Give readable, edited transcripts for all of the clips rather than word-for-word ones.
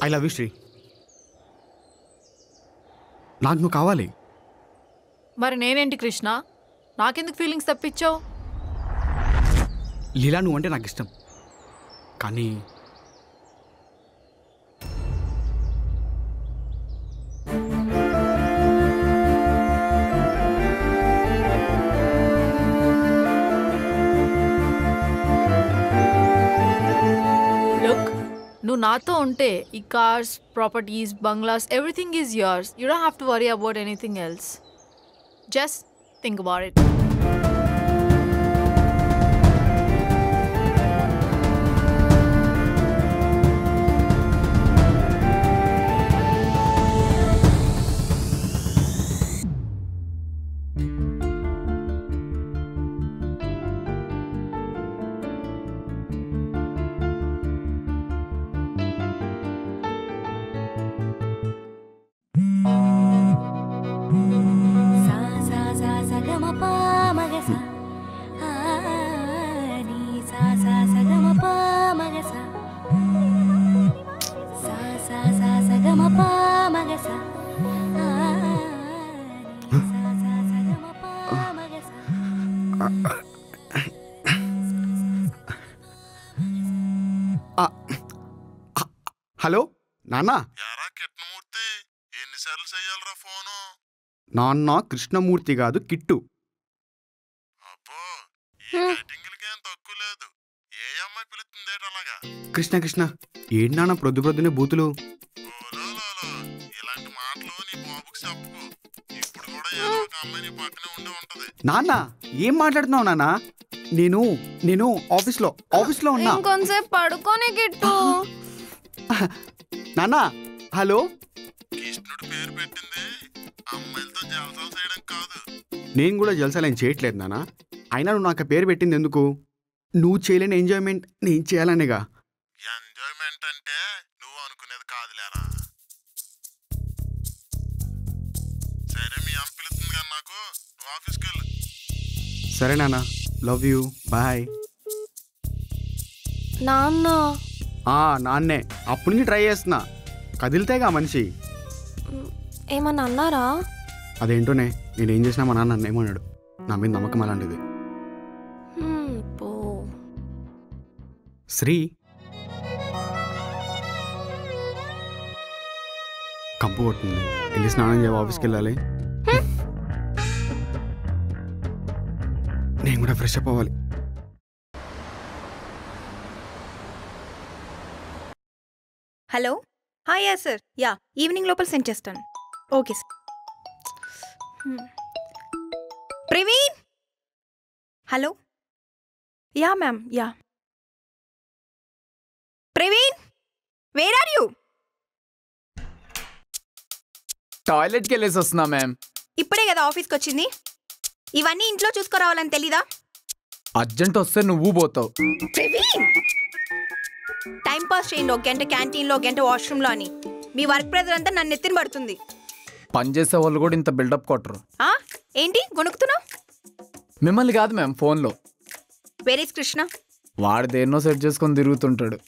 I love you Sri. నాకు నువ్వు కావాలి. మరి నేనేంటి కృష్ణ, నాకెందుకు ఫీలింగ్స్ తప్పించావు? లీలా నువ్వు అంటే నాకు ఇష్టం, కానీ నువ్వు నాతో ఉంటే ఈ cars, properties, bungalows, everything is yours. You don't have to worry about anything else. Just think about it. Hello నాన్న. నాన్న కృష్ణమూర్తి కాదు, కిట్టు. కృష్ణ కృష్ణ ఏంటి నాన్న ప్రొద్దు ప్రొద్దునే బూతులు? నాన్న ఏం మాట్లాడుతున్నావు నాన్న? నేను నేను ఆఫీస్లో ఉన్నా. కొంచెం పడుకోనే గిట్టు. నాన్న హలో. కృష్ణుడు పేరు పెట్టింది అమ్మాయిలతో జలసాలు చేయడం కాదు. నేను కూడా జలసాలు ఏం చేయట్లేదు నాన్న. అయినా నువ్వు నాకు పేరు పెట్టింది ఎందుకు? నువ్వు చేయలేని ఎంజాయ్మెంట్ నేను చేయాలనేగా. ఎంజాయ్మెంట్ అంటే నువ్వు అనుకునేది కాదులేరా. సరే మీ అమ్మ పిలుస్తుంది కానీ నాకు, నువ్వు ఆఫీస్కి వెళ్ళు. సరే నాన్న, లవ్ యూ, బాయ్. నాన్న నాన్నే అప్పటి నుంచి ట్రై చేస్తున్నా, కదిలితేగా మనిషి. ఏమన్నా అన్నారా? అదేంటోనే, నేనేం చేసినా మా నాన్న ఏమన్నాడు. నా మీద నమ్మకం అలాంటిది. శ్రీ కంపు కొట్టింది, వెళ్ళి స్నానం చేయ, ఆఫీస్కి వెళ్ళాలి. నేను కూడా ఫ్రెష్ అప్ అవ్వాలి. Hello. Yeah sir, yeah evening లోపల సెండ్ చేస్తాను. Okay sir. Praveen. Hello. Yeah ma'am, yeah. Praveen, where are you? టాయిలెట్కి వెళ్ళేసి వస్తున్నా మ్యామ్. ఇప్పుడే కదా ఆఫీస్కి వచ్చింది. ఇవన్నీ ఇంట్లో చూసుకురావాలని తెలీదా? అర్జెంట్ వస్తే నువ్వు పోతావు. ప్రవీణ్, టైం పాస్ చేయండి. ఒక గంట క్యాంటీన్లో, ఒక గంట వాష్రూమ్లో అని. మీ వర్క్ ప్రెజర్ అంతా నన్ను ఎత్తిన పడుతుంది. పని చేసే వాళ్ళు కూడా ఇంత బిల్డప్ కొట్టరు. ఏంటి గొనుకుతున్నావు? మిమ్మల్ని కాదు మ్యామ్, ఫోన్లో. Where is Krishna? వాడు దేన్నో సెట్ చేసుకొని తిరుగుతుంటాడు.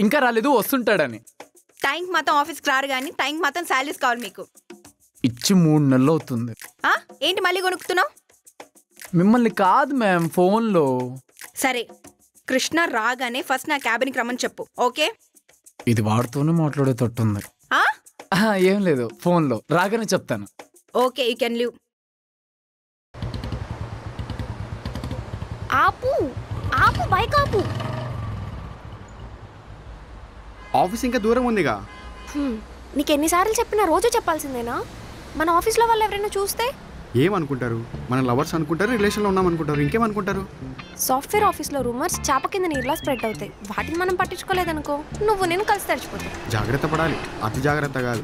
ఇంకా రాలేదు, వస్తుంటాడని. టైంకి మాత్రం ఆఫీస్కి రారు కానీ టైంకి మాత్రం శాలరీస్ కావాలి మీకు. ఇచ్చి 3 నెలలు అవుతుంది. ఏంటి మళ్ళీ కొనుక్కుతున్నావు? మిమ్మల్ని కాదు మ్యామ్, ఫోన్లో. సరే, కృష్ణ రాగానే ఫస్ట్ నా క్యాబిన్కి రమ్మని చెప్పు, ఓకే? ఇది వాడితోనే మాట్లాడేటట్టుంది. ఏం లేదు, ఫోన్లో రాగానే చెప్తాను. Okay, you can leave. ఆపు ఆపు, బైక్ ఆపు. ఆఫీస్ ఇంకా దూరం ఉందిగా. నీకు ఎన్నిసార్లు చెప్పినా రోజు చెప్పాల్సిందేనా? మన ఆఫీస్లో వాళ్ళు ఎవరైనా చూస్తే ఏమనుకుంటారు? మన లవర్స్ అనుకుంటారు, రిలేషన్లో ఉన్నామనుకుంటారు, ఇంకేమనుకుంటారు? సాఫ్ట్వేర్ ఆఫీస్లో రూమర్స్ చాప కింద నీరులా స్ప్రెడ్ అవుతాయి. వాటిని మనం పట్టించుకోలేదనుకో, నువ్వు నేను కలిసి తడిచిపోతావు. జాగ్రత్త పడాలి, అతి జాగ్రత్త కాదు.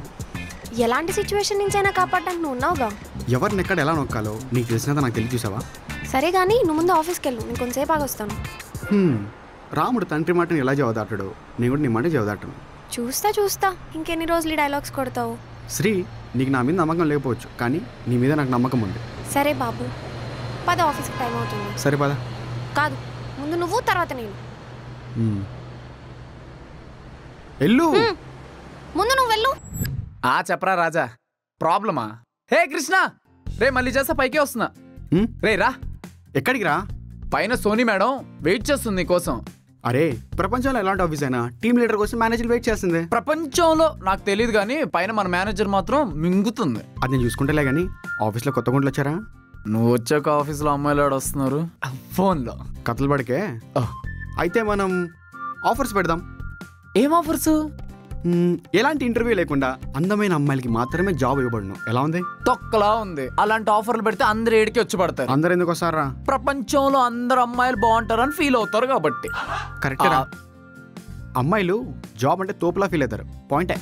ఎలాంటి సిచ్యువేషన్ నుంచైనా కాపాడడానికి నువ్వు ఉన్నావుగా. ఎవరిని ఎక్కడ ఎలా నొక్కాలో నీకు తెలిసినంత నాకు తెలిసి చూసావా? సరే కానీ నువ్వు ముందు ఆఫీస్కి వెళ్ళు, నేను కొంతసేపు ఆగొస్తాను. రాముడు తండ్రి మాటని ఎలా జవదాటాడు, నేను కూడా నీ మాట జవదాటను. చూస్తా ఇంకెన్ని రోజులు ఈ డైలాగ్స్ కొడతావు. శ్రీ, నీకు నా మీద నమ్మకం లేకపోవచ్చు, కానీ నీ మీద నాకు నమ్మకం ఉంది. సరే బాబు, పద, ఆఫీస్కి టైం అవుతుంది. సరే పద. కాదు, ముందు నువ్వు తర్వాత నేను. ఎల్లు. ముందు నువ్వు వెళ్ళు. చెప్పరా రాజా, ప్రాబ్లమా? హే కృష్ణ, రే మళ్ళీ చేస్తా, పైకే వస్తున్నా. రే రా. ఎక్కడికి రా? పైన సోనీ మేడం వెయిట్ చేస్తుంది నీకోసం. అరే, ప్రపంచంలో ఎలాంటి ఆఫీస్ అయినా టీమ్ లీడర్ కోసం మేనేజర్ వెయిట్ చేస్తుంది. ప్రపంచంలో నాకు తెలియదు కానీ పైన మన మేనేజర్ మాత్రం మింగుతుంది. అది నేను చూసుకుంటేలే కానీ ఆఫీస్లో కొత్త గుంట్లు వచ్చారా? నువ్వు వచ్చాక ఆఫీస్లో అమ్మాయిలు వస్తున్నారు ఫోన్లో కథలు పడికే. అయితే మనం ఆఫర్స్ పెడదాం. ఏం ఆఫర్స్? ఎలాంటి ఇంటర్వ్యూ లేకుండా అందమైన అమ్మాయిలకి మాత్రమే జాబ్ ఇవ్వబడను. ఎలా ఉంది? తొక్కలా ఉంది. అలాంటి ఆఫర్లు పెడితే అందరు ఏడికి వచ్చి పడతారు. అందరు ఎందుకు వస్తారా? ప్రపంచంలో అందరు అమ్మాయిలు బాగుంటారని ఫీల్ అవుతారు కాబట్టి. కరెక్ట్. అమ్మాయిలు జాబ్ అంటే తోపులా ఫీల్ అవుతారు. పాయింటే.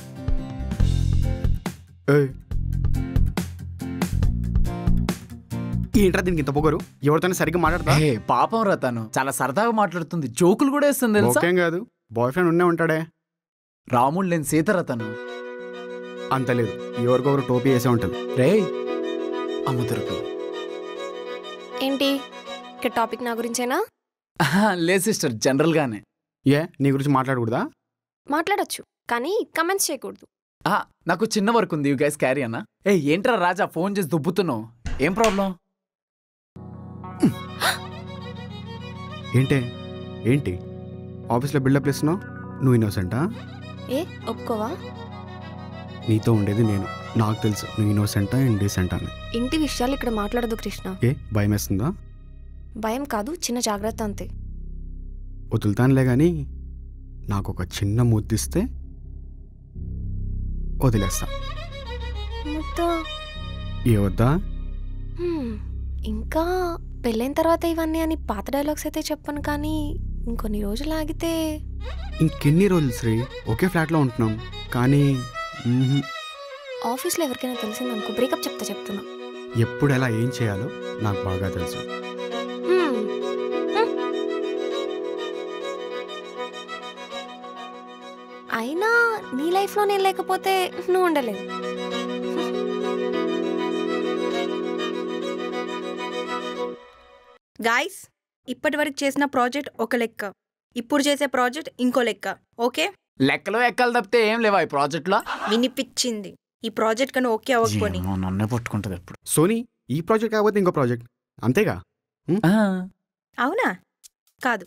ఏంట్రా దీనికి ఇంత పొగరు? ఎవరితోనే సరిగ్గా మాట్లాడతా? పాపం రా, తను చాలా సరదాగా మాట్లాడుతుంది, జోకులు కూడా వేస్తుంది తెలుసా. ఓకేం కాదు, బాయ్ ఫ్రెండ్ ఉండే ఉంటాడే. రాముడు లేని సీతరా తను. అంత లేదు, ఎవరికొకరు టోపీ వేసే ఉంటుంది. రే అమ్ముదరుకు ఏంటి ఇక్కడ టాపిక్ నా గురించేనా? లే సిస్టర్, జనరల్ గానే. నీ గురించి మాట్లాడకూడదా? మాట్లాడొచ్చు కానీ కమెంట్స్ చేయకూడదు. నాకు చిన్న వర్క్ ఉంది, యూ గైస్ క్యారీ అన్నా. ఏంట్రా రాజా ఫోన్ చేసి దుబ్బుతున్నావు? ఏం ప్రాబ్లం? ఏంటి ఆఫీస్లో బిల్డప్ ఇస్తున్నావు? నువ్వు ఇన్నోసెంటా? ఒప్పుకోవా? నీతో ఉండేది నేను, నాకు తెలుసు నువ్వు ఇన్నోసెంటా ఇండీసెంటా అని. ఇంటి విషయాలు ఇక్కడ మాట్లాడదు కృష్ణ. భయం వేస్తుందా? భయం కాదు, చిన్న జాగ్రత్త అంతే. వదులుతానులే కానీ నాకు ఒక చిన్న ముద్దిస్తే వదిలేస్తా. ఏ వద్దా? ఇంకా పెళ్ళైన తర్వాత ఇవన్నీ అని పాత డైలాగ్స్ అయితే చెప్పను కానీ ఇంకొన్ని రోజులు ఆగితే. ఇంకెన్ని రోజులు శ్రీ? ఒకే ఫ్లాట్లో ఉంటున్నాం కానీ ఆఫీస్లో ఎవరికైనా తెలిసిందనుకో బ్రేకప్ చెప్తున్నా. ఎప్పుడు ఎలా ఏం చేయాలో నాకు బాగా తెలుసు. అయినా నీ లైఫ్లో నేను లేకపోతే నువ్వు ఉండలేదు. గాయ్స్, ఇప్పటి వరకు చేసిన ప్రాజెక్ట్ ఒక లెక్క, ఇప్పుడు చేసే ప్రాజెక్ట్ ఇంకో లెక్క. ఓకే, లెక్కలో ఎక్కలు తప్పితే ఏం లేవా ఈ ప్రాజెక్ట్ లో? వినిపించింది. ఈ ప్రాజెక్ట్ కన్నా ఓకే అవ్వకపోని నన్నే పట్టుకుంటది ఎప్పుడు. సోనీ, ఈ ప్రాజెక్ట్ కాకపోతే ఇంకో ప్రాజెక్ట్ అంతేగా? అవునా? కాదు,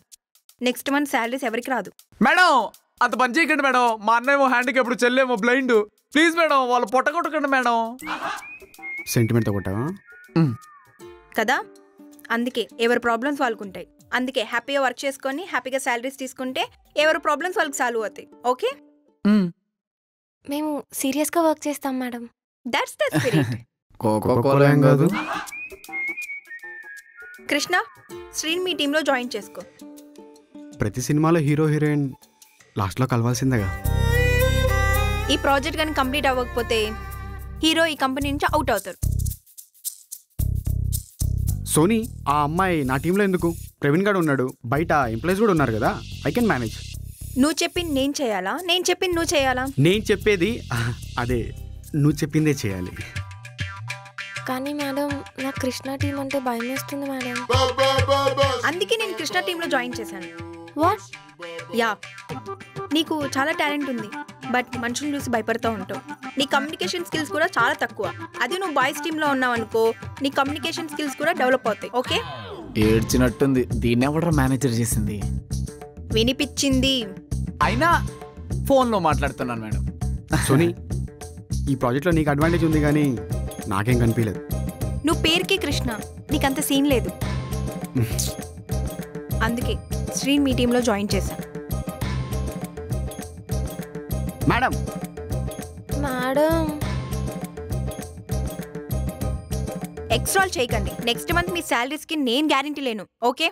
నెక్స్ట్ మంత్ శాలరీస్ ఎవరికి రాదు. మేడం అంత పని చేయకండి మేడం. మా అన్నేమో హ్యాండ్కి ఎప్పుడు చెల్లేమో బ్లైండ్. ప్లీజ్ మేడం, వాళ్ళు పొట్టగొట్టకండి మేడం. సెంటిమెంట్తో కొట్టావా కదా? అందుకే ఎవరి ప్రాబ్లమ్స్ వాళ్ళకుంటాయి. అందుకే హ్యాపీగా వర్క్ చేసుకొని హ్యాపీగా శాలరీస్ తీసుకుంటే ఎవరి ప్రాబ్లమ్స్ వాళ్ళకి సాల్వ్ అవుతాయి. ఓకే, మేము సీరియస్గా వర్క్ చేస్తాం madam. That's the spirit. Coca Cola ఏం కాదు. కృష్ణ, శ్రీని మీ టీంలో జాయిన్ చేసుకో. ప్రతి సినిమాలో హీరో హీరోయిన్ లాస్ట్లో కలవాల్సిందేగా. ఈ ప్రాజెక్ట్ కానీ కంప్లీట్ అవ్వకపోతే హీరో ఈ కంపెనీ నుంచి అవుట్ అవుతారు. సోనీ, ఆ అమ్మాయి నా టీంలో ఎందుకు? ప్రవీణ్ గారు ఉన్నాడు, బయట ఎంప్లాయీస్ కూడా ఉన్నారు కదా. I can manage. నువ్వు చెప్పింది నేను చేయాలా, నేను చెప్పింది నువ్వు చేయాలా? నేను చెప్పేది అదే, నువ్వు చెప్పిందే చేయాలి. కానీ మేడం, నాకు కృష్ణ టీం అంటే భయం వేస్తుంది మేడం. అందుకే నేను కృష్ణ టీంలో జాయిన్ చేశాను. వాట్? యా, నీకు చాలా టాలెంట్ ఉంది, బట్ మనుషులు చూసి భయపడుతూ ఉంటావు. నీ కమ్యూనికేషన్ స్కిల్స్ కూడా చాలా తక్కువ. అదే నువ్వు బాయ్స్ టీంలో ఉన్నావు అనుకో, నీ కమ్యూనికేషన్ స్కిల్స్ కూడా డెవలప్ అవుతాయి. ఓకే, ఏడ్చినట్టుంది. దీన్ని ఎవడరా మేనేజర్ చేసింది? వినిపించింది. అయినా ఫోన్లో మాట్లాడుతున్నాను మేడం. సోనీ, ఈ ప్రాజెక్ట్లో నీకు అడ్వాంటేజ్ ఉంది కానీ నాకేం కనిపించలేదు. నువ్వు పేరుకి కృష్ణ, నీకంత సీన్ లేదు. అందుకే శ్రీని మీ టీంలో జాయిన్ చేశాను. మేడం మేడం ఎక్స్ట్రాల్ చేయకండి. నెక్స్ట్ మంత్ మీ శాలరీస్కి నేను గ్యారంటీ లేను. Okay,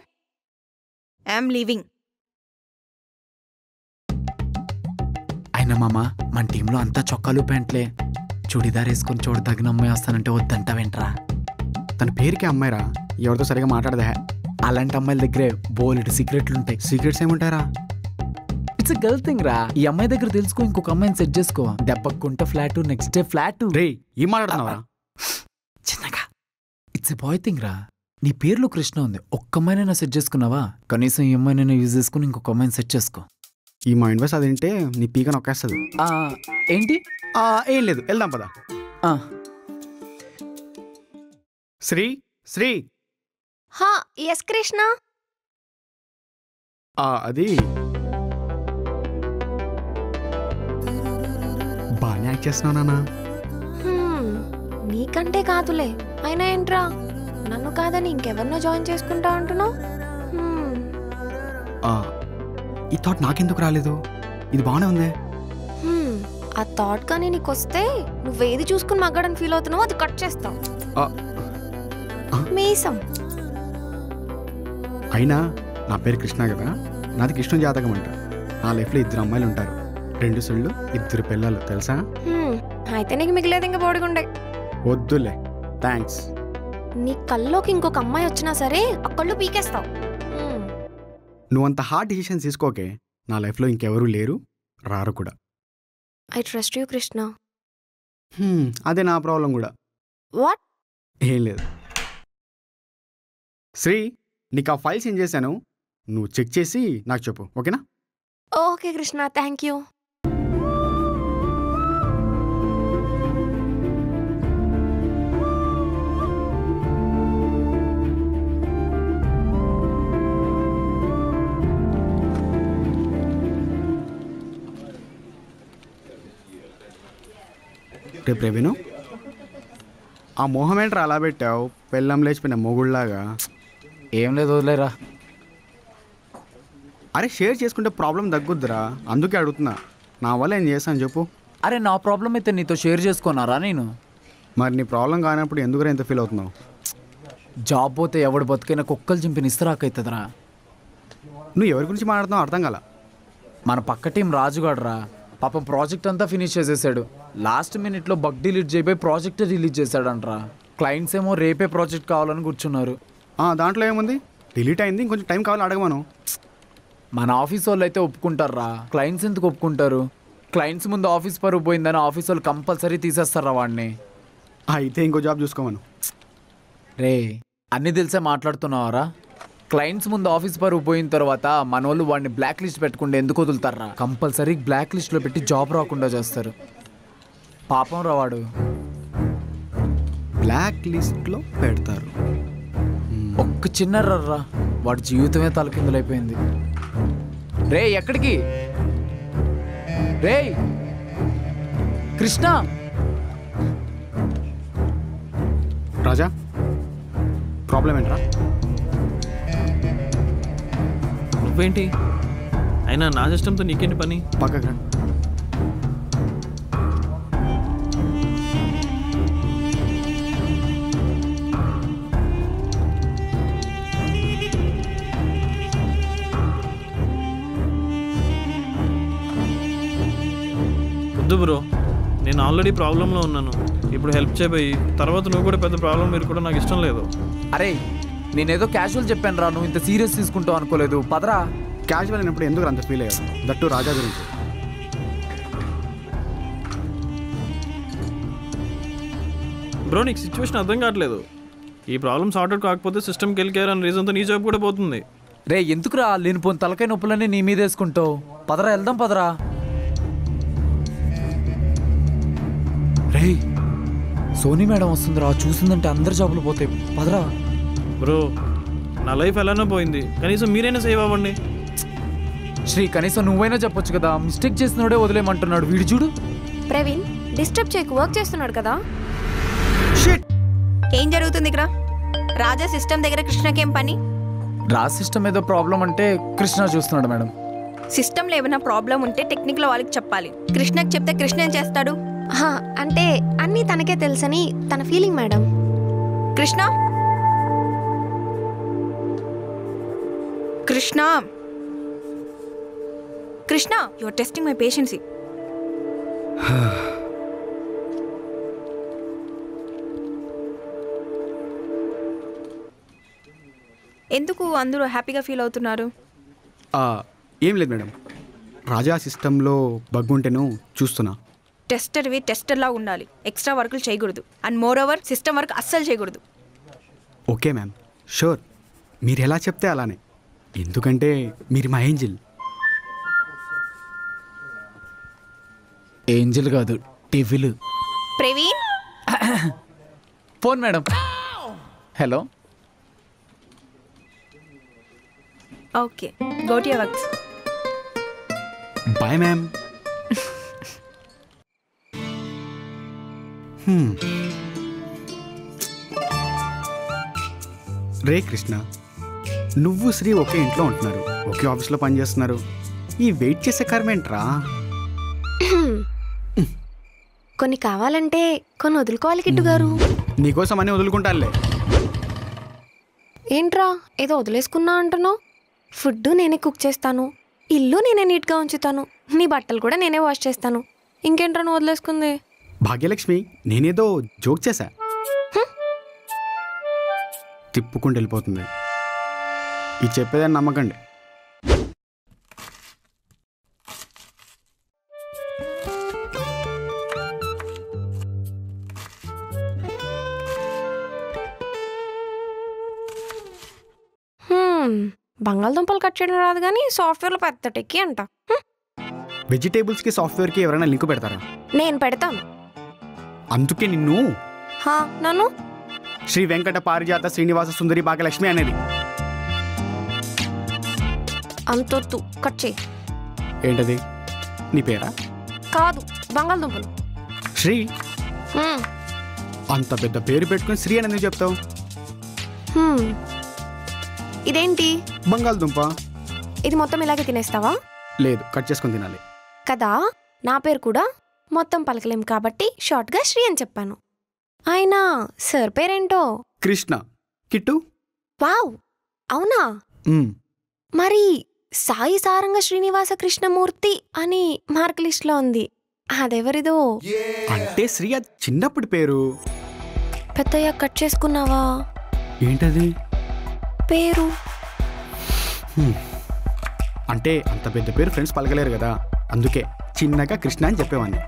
I'm leaving. అయినా మామ, మన టీంలో అంతా చొక్కాలు ప్యాంట్లే. చూడిదార్ వేసుకొని చూడ తగిన అమ్మాయి వస్తానంటే వద్దంట వెంట్రా. తన పేరుకి అమ్మాయిరా, ఎవరితో సరిగా మాట్లాడదా. అలాంటి అమ్మాయిల దగ్గరే బోలెడు సీక్రెట్లు ఉంటాయి. సీక్రెట్స్ ఏముంటారా? ఇట్స్ గర్ల్ థింగ్ రా. ఈ అమ్మాయి దగ్గర తెలుసుకో, ఇంకొక అమ్మాయిని సెట్ చేసుకో. దెబ్బకుంట ఫ్లాట్, నెక్స్ట్ డే ఫ్లాట్. రే, ఏం మాట్లాడుతున్నావా? చిన్నగా ఇట్స్ ఎ బాయ్ థింగ్ రా. నీ పేర్లో కృష్ణ ఉంది, ఒక్క అమ్మాయినైనా సెట్ చేసుకున్నావా? కనీసం ఈ అమ్మాయినైనా యూజ్ చేసుకుని ఇంకొక అమ్మాయిని సెట్ చేసుకో. ఈ మైండ్ వాయిస్ అది వింటే నీ పీక నొక్కేస్తుంది. ఏంటి? ఏం లేదు, వెళ్దాం పదా. శ్రీ శ్రీ హా ఎస్ కృష్ణ. అది బాగానే యాక్ట్ చేస్తున్నావు నాన్న. నీకంటే కాదులే, అయినా ఏంట్రా నన్ను కాదని ఇంకెవరినో జాయిన్ చేసుకుంటా అంటున్నావు? ఈ థాట్ నాకెందుకు రాలేదు? ఇది బాగానే ఉంది. ఆ థాట్ కానీ నీకు వస్తే నువ్వేది చూసుకుని మగ్గాడని ఫీల్ అవుతున్నావు అది కట్ చేస్తావు. మీసం. అయినా నా పేరు కృష్ణ కదా, నాది కృష్ణ జాతకం అంట. నా లైఫ్లో 2 అమ్మాయిలు ఉంటారు, 2 సుళ్ళు 2 పిల్లలు, తెలుసా? అయితే నీకు మిగిలేదు ఇంకా బోడిగుండే. వద్దులే, థ్యాంక్స్. నీ కల్లోకి ఇంకొక అమ్మాయి వచ్చినా సరే ఆ కళ్ళు పీకేస్తావు. నువ్వంత హార్డ్ డిసిషన్ తీసుకోకే. నా లైఫ్లో ఇంకెవరూ లేరు, రారు కూడా. I trust you Krishna. అదే నా ప్రాబ్లం కూడా. వాట్? ఏం లేదు శ్రీ, నీకు ఆ ఫైల్స్ ఏం చేశాను, నువ్వు చెక్ చేసి నాకు చెప్పు, ఓకేనా? Okay Krishna, thank you. రేపు రేవిను, ఆ మొహం ఏంట్రా అలా పెట్టావు, పెళ్ళం లేచిపోయిన మొగుళ్ళలాగా? ఏం లేదు, వదిలేరా. అరే షేర్ చేసుకుంటే ప్రాబ్లం తగ్గుద్దిరా, అందుకే అడుగుతున్నా. నా వల్ల ఏం చేస్తాను చెప్పు. అరే నా ప్రాబ్లం అయితే నీతో షేర్ చేసుకున్నారా నేను? మరి నీ ప్రాబ్లం కానప్పుడు ఎందుకు ఎంత ఫీల్ అవుతున్నావు? జాబ్ పోతే ఎవడు బతికైనా కుక్కలు చింపిన ఇస్తరాకైతుందిరా. నువ్వు ఎవరి గురించి మాట్లాడుతున్నావు అర్థం కాల. మన పక్క టీం రాజుగాడురా, పాపం ప్రాజెక్ట్ అంతా ఫినిష్ చేసేసాడు. లాస్ట్ మినిట్లో బగ్ డిలీట్ చేయబోయి ప్రాజెక్ట్ రిలీజ్ చేశాడంట్రా. క్లయింట్స్ ఏమో రేపే ప్రాజెక్ట్ కావాలని కూర్చున్నారు. దాంట్లో ఏముంది, డిలీట్ అయింది, ఇంకొంచెం టైం కావాలి, అడగమను. మన ఆఫీస్ వాళ్ళు అయితే ఒప్పుకుంటారా, క్లయింట్స్ ఎందుకు ఒప్పుకుంటారు? క్లయింట్స్ ముందు ఆఫీస్ పరుగు పోయిందని ఆఫీస్ వాళ్ళు కంపల్సరీ తీసేస్తారా వాడిని. అయితే ఇంకో జాబ్ చూసుకోమను. రే అన్నీ తెలిసే మాట్లాడుతున్నావారా? క్లయింట్స్ ముందు ఆఫీస్ పరుగు పోయిన తర్వాత మన వాళ్ళు వాడిని బ్లాక్ లిస్ట్ పెట్టుకుంటే ఎందుకు వదులుతారా? కంపల్సరీ బ్లాక్ లిస్ట్లో పెట్టి జాబ్ రాకుండా చేస్తారు. పాపం రా వాడు. బ్లాక్ లిస్ట్లో పెడతారు. ఒక్క చిన్న రర్రా, వాడి జీవితమే తలకిందులైపోయింది. రే ఎక్కడికి? రే కృష్ణ. రాజా, ప్రాబ్లం ఏంట్రా? నువ్వేంటి? అయినా నా సిస్టంతో నీకేంటి పని? పక్కకి రా. వద్దు బ్రో, నేను ఆల్రెడీ ప్రాబ్లంలో ఉన్నాను. ఇప్పుడు హెల్ప్ చేయబోయి తర్వాత నువ్వు కూడా పెద్ద ప్రాబ్లం మీరు కూడా నాకు ఇష్టం లేదు. అరే నేనేదో క్యాజువల్ చెప్పాను రా, నువ్వు ఇంత సీరియస్ తీసుకుంటావు అనుకోలేదు. పదరా. క్యాజువల్ అయినప్పుడు ఎందుకు అంత ఫీల్ అయ్యావు? దట్టు రాజా గురించి. బ్రో నీకు సిచ్యువేషన్ అర్థం కావట్లేదు. ఈ ప్రాబ్లమ్ సార్ట్అవుట్ కాకపోతే సిస్టమ్కి వెళ్ళిపోయారు అనే రీజన్తో నీ జాబ్ కూడా పోతుంది. రే ఎందుకురా లేనిపోని తలకాయ నొప్పులన్నీ నీ మీద వేసుకుంటావు? పదరా వెళ్దాం, పదరా. రే సోనీ మేడం వస్తుందిరా, చూసిందంటే అందరు జాబులు పోతాయి. పదరా. బ్రో నా లైఫ్ ఎలానో పోయింది, కనీసం మీరైనా సేవ్ అవ్వండి. శ్రీ కనీసం నువ్వైనా చెప్పొచ్చు కదా, మిస్టేక్ చేసినోడే వదిలేయమంటున్నాడు వీడు. చూడు ప్రవీణ్, డిస్టర్బ్ చేయకు, వర్క్ చేస్తున్నాడు కదా. ఏం జరుగుతుంది ఇక్కడ? రాజా సిస్టమ్ దగ్గర కృష్ణకేం పని? రా సిస్టమ్ ఏదో ప్రాబ్లం అంటే కృష్ణ చూస్తున్నాడు మేడం. సిస్టంలో ఏమైనా ప్రాబ్లం ఉంటే టెక్నిక్లో వాళ్ళకి చెప్పాలి. కృష్ణకి చెప్తే కృష్ణ ఏం చేస్తాడు? అంటే అన్నీ తనకే తెలుసని తన feeling madam. Krishna Krishna Krishna, your testing my patience. ఎందుకు అందరూ హ్యాపీగా ఫీల్ అవుతున్నారు? ఏం లేదు మేడం, రాజా సిస్టంలో బగ్ ఉంటేను చూస్తున్నా. టెస్టర్వి టెస్టర్లా ఉండాలి, ఎక్స్ట్రా వర్కులు చేయకూడదు. And more over system work అస్సలు చేయకూడదు. Okay ma'am, sure. మీరు ఎలా చెప్తే అలానే, ఎందుకంటే మీరు మా ఏంజిల్. ఏంజిల్ కాదు టివిలు. Praveen phone madam. Hello. Okay go to your works. Bye ma'am. రే కృష్ణ, నువ్వు శ్రీ ఒకే ఇంట్లో ఉంటున్నారు, ఒకే ఆఫీస్లో పనిచేస్తున్నారు. ఈ వెయిట్ చేసే కర్మేంట్రా? కొన్ని కావాలంటే కొన్ని వదులుకోవాలి కిట్టు గారు. నీకోసం అన్నీ వదులుకుంటానులే. ఏంట్రా ఏదో వదిలేసుకున్నా అంటున్నావు? ఫుడ్ నేనే కుక్ చేస్తాను, ఇల్లు నేనే నీట్గా ఉంచుతాను, నీ బట్టలు కూడా నేనే వాష్ చేస్తాను. ఇంకేంట్రా నువ్వు వదిలేసుకుంది? భాగ్యలక్ష్మి, నేనేదో జోక్ చేశా. తిప్పుకుంటూ వెళ్ళిపోతుంది. ఇది చెప్పేదని నమ్మకండి. బంగాళదుంపలు కట్ చేయడం రాదు కానీ సాఫ్ట్వేర్లో పెద్ద టెక్కి అంట. వెజిటేబుల్స్కి సాఫ్ట్వేర్కి ఎవరైనా లింక్ పెడతారా? నేను పెడతాను. అందుకే నిన్ను నన్ను శ్రీ వెంకట పారిజాత శ్రీనివాస సుందరి భాగ్యలక్ష్మి అనేది. అంతొద్దు, కట్ చేయి. ఏంటది? నీ పేరా? కాదు, బంగాళదుంపలు. శ్రీ? అంత పెద్ద పేరు పెట్టుకుని శ్రీ అని ఎందుకు చెప్తావు? ఇదేంటి? బంగాళదుంప. ఇది మొత్తం ఇలాగే తినేస్తావా? లేదు, కట్ చేసుకుని తినాలి కదా. నా పేరు కూడా మొత్తం పలకలేం కాబట్టి షార్ట్గా శ్రీ అని చెప్పాను. అయినా సార్ పేరేంటో? కృష్ణ. కిట్టు? వావ్, అవునా? మరి సాయి సారంగ శ్రీనివాస కృష్ణమూర్తి అని మార్క్ లిస్ట్లో ఉంది, అదెవరిదో? అంటే శ్రీ అది చిన్నప్పటి పేరు. పెద్దయ్య కట్ చేసుకున్నావా? ఏంటది? పేరు. అంటే అంత పెద్ద పేరు ఫ్రెండ్స్ పలకలేరు కదా, అందుకే చిన్నగా కృష్ణ అని చెప్పేవాడిని.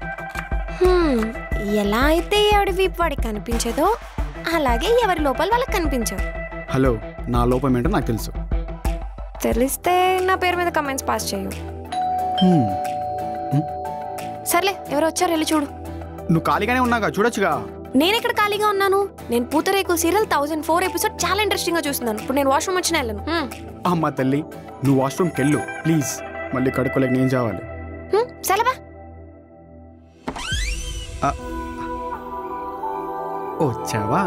ఎలా అయితే ఎవడి వీపు వాడికి కనిపించదో అలాగే ఎవరి లోపల వాళ్ళకి కనిపించారు. హలో, నా లోపం ఏంటో నాకు తెలుసు. తెలిస్తే నా పేరు మీద కమెంట్స్ పాస్ చేయు. సర్లే, ఎవరు వచ్చారు వెళ్ళి చూడు. నువ్వు ఖాళీగానే ఉన్నాగా, చూడొచ్చుగా. నేనెక్కడ ఖాళీగా ఉన్నాను? నేను పూతరేకు సీరియల్ 1004 ఎపిసోడ్ చాలా ఇంట్రెస్టింగ్ గా చూస్తున్నాను. ఇప్పుడు నేను వాష్రూమ్ వచ్చిన వెళ్ళను. అమ్మ తల్లి, నువ్వు వాష్రూమ్కి వెళ్ళు ప్లీజ్. మళ్ళీ కడుక్కోలేక నేను చావాలి. సెలవా? వచ్చావా?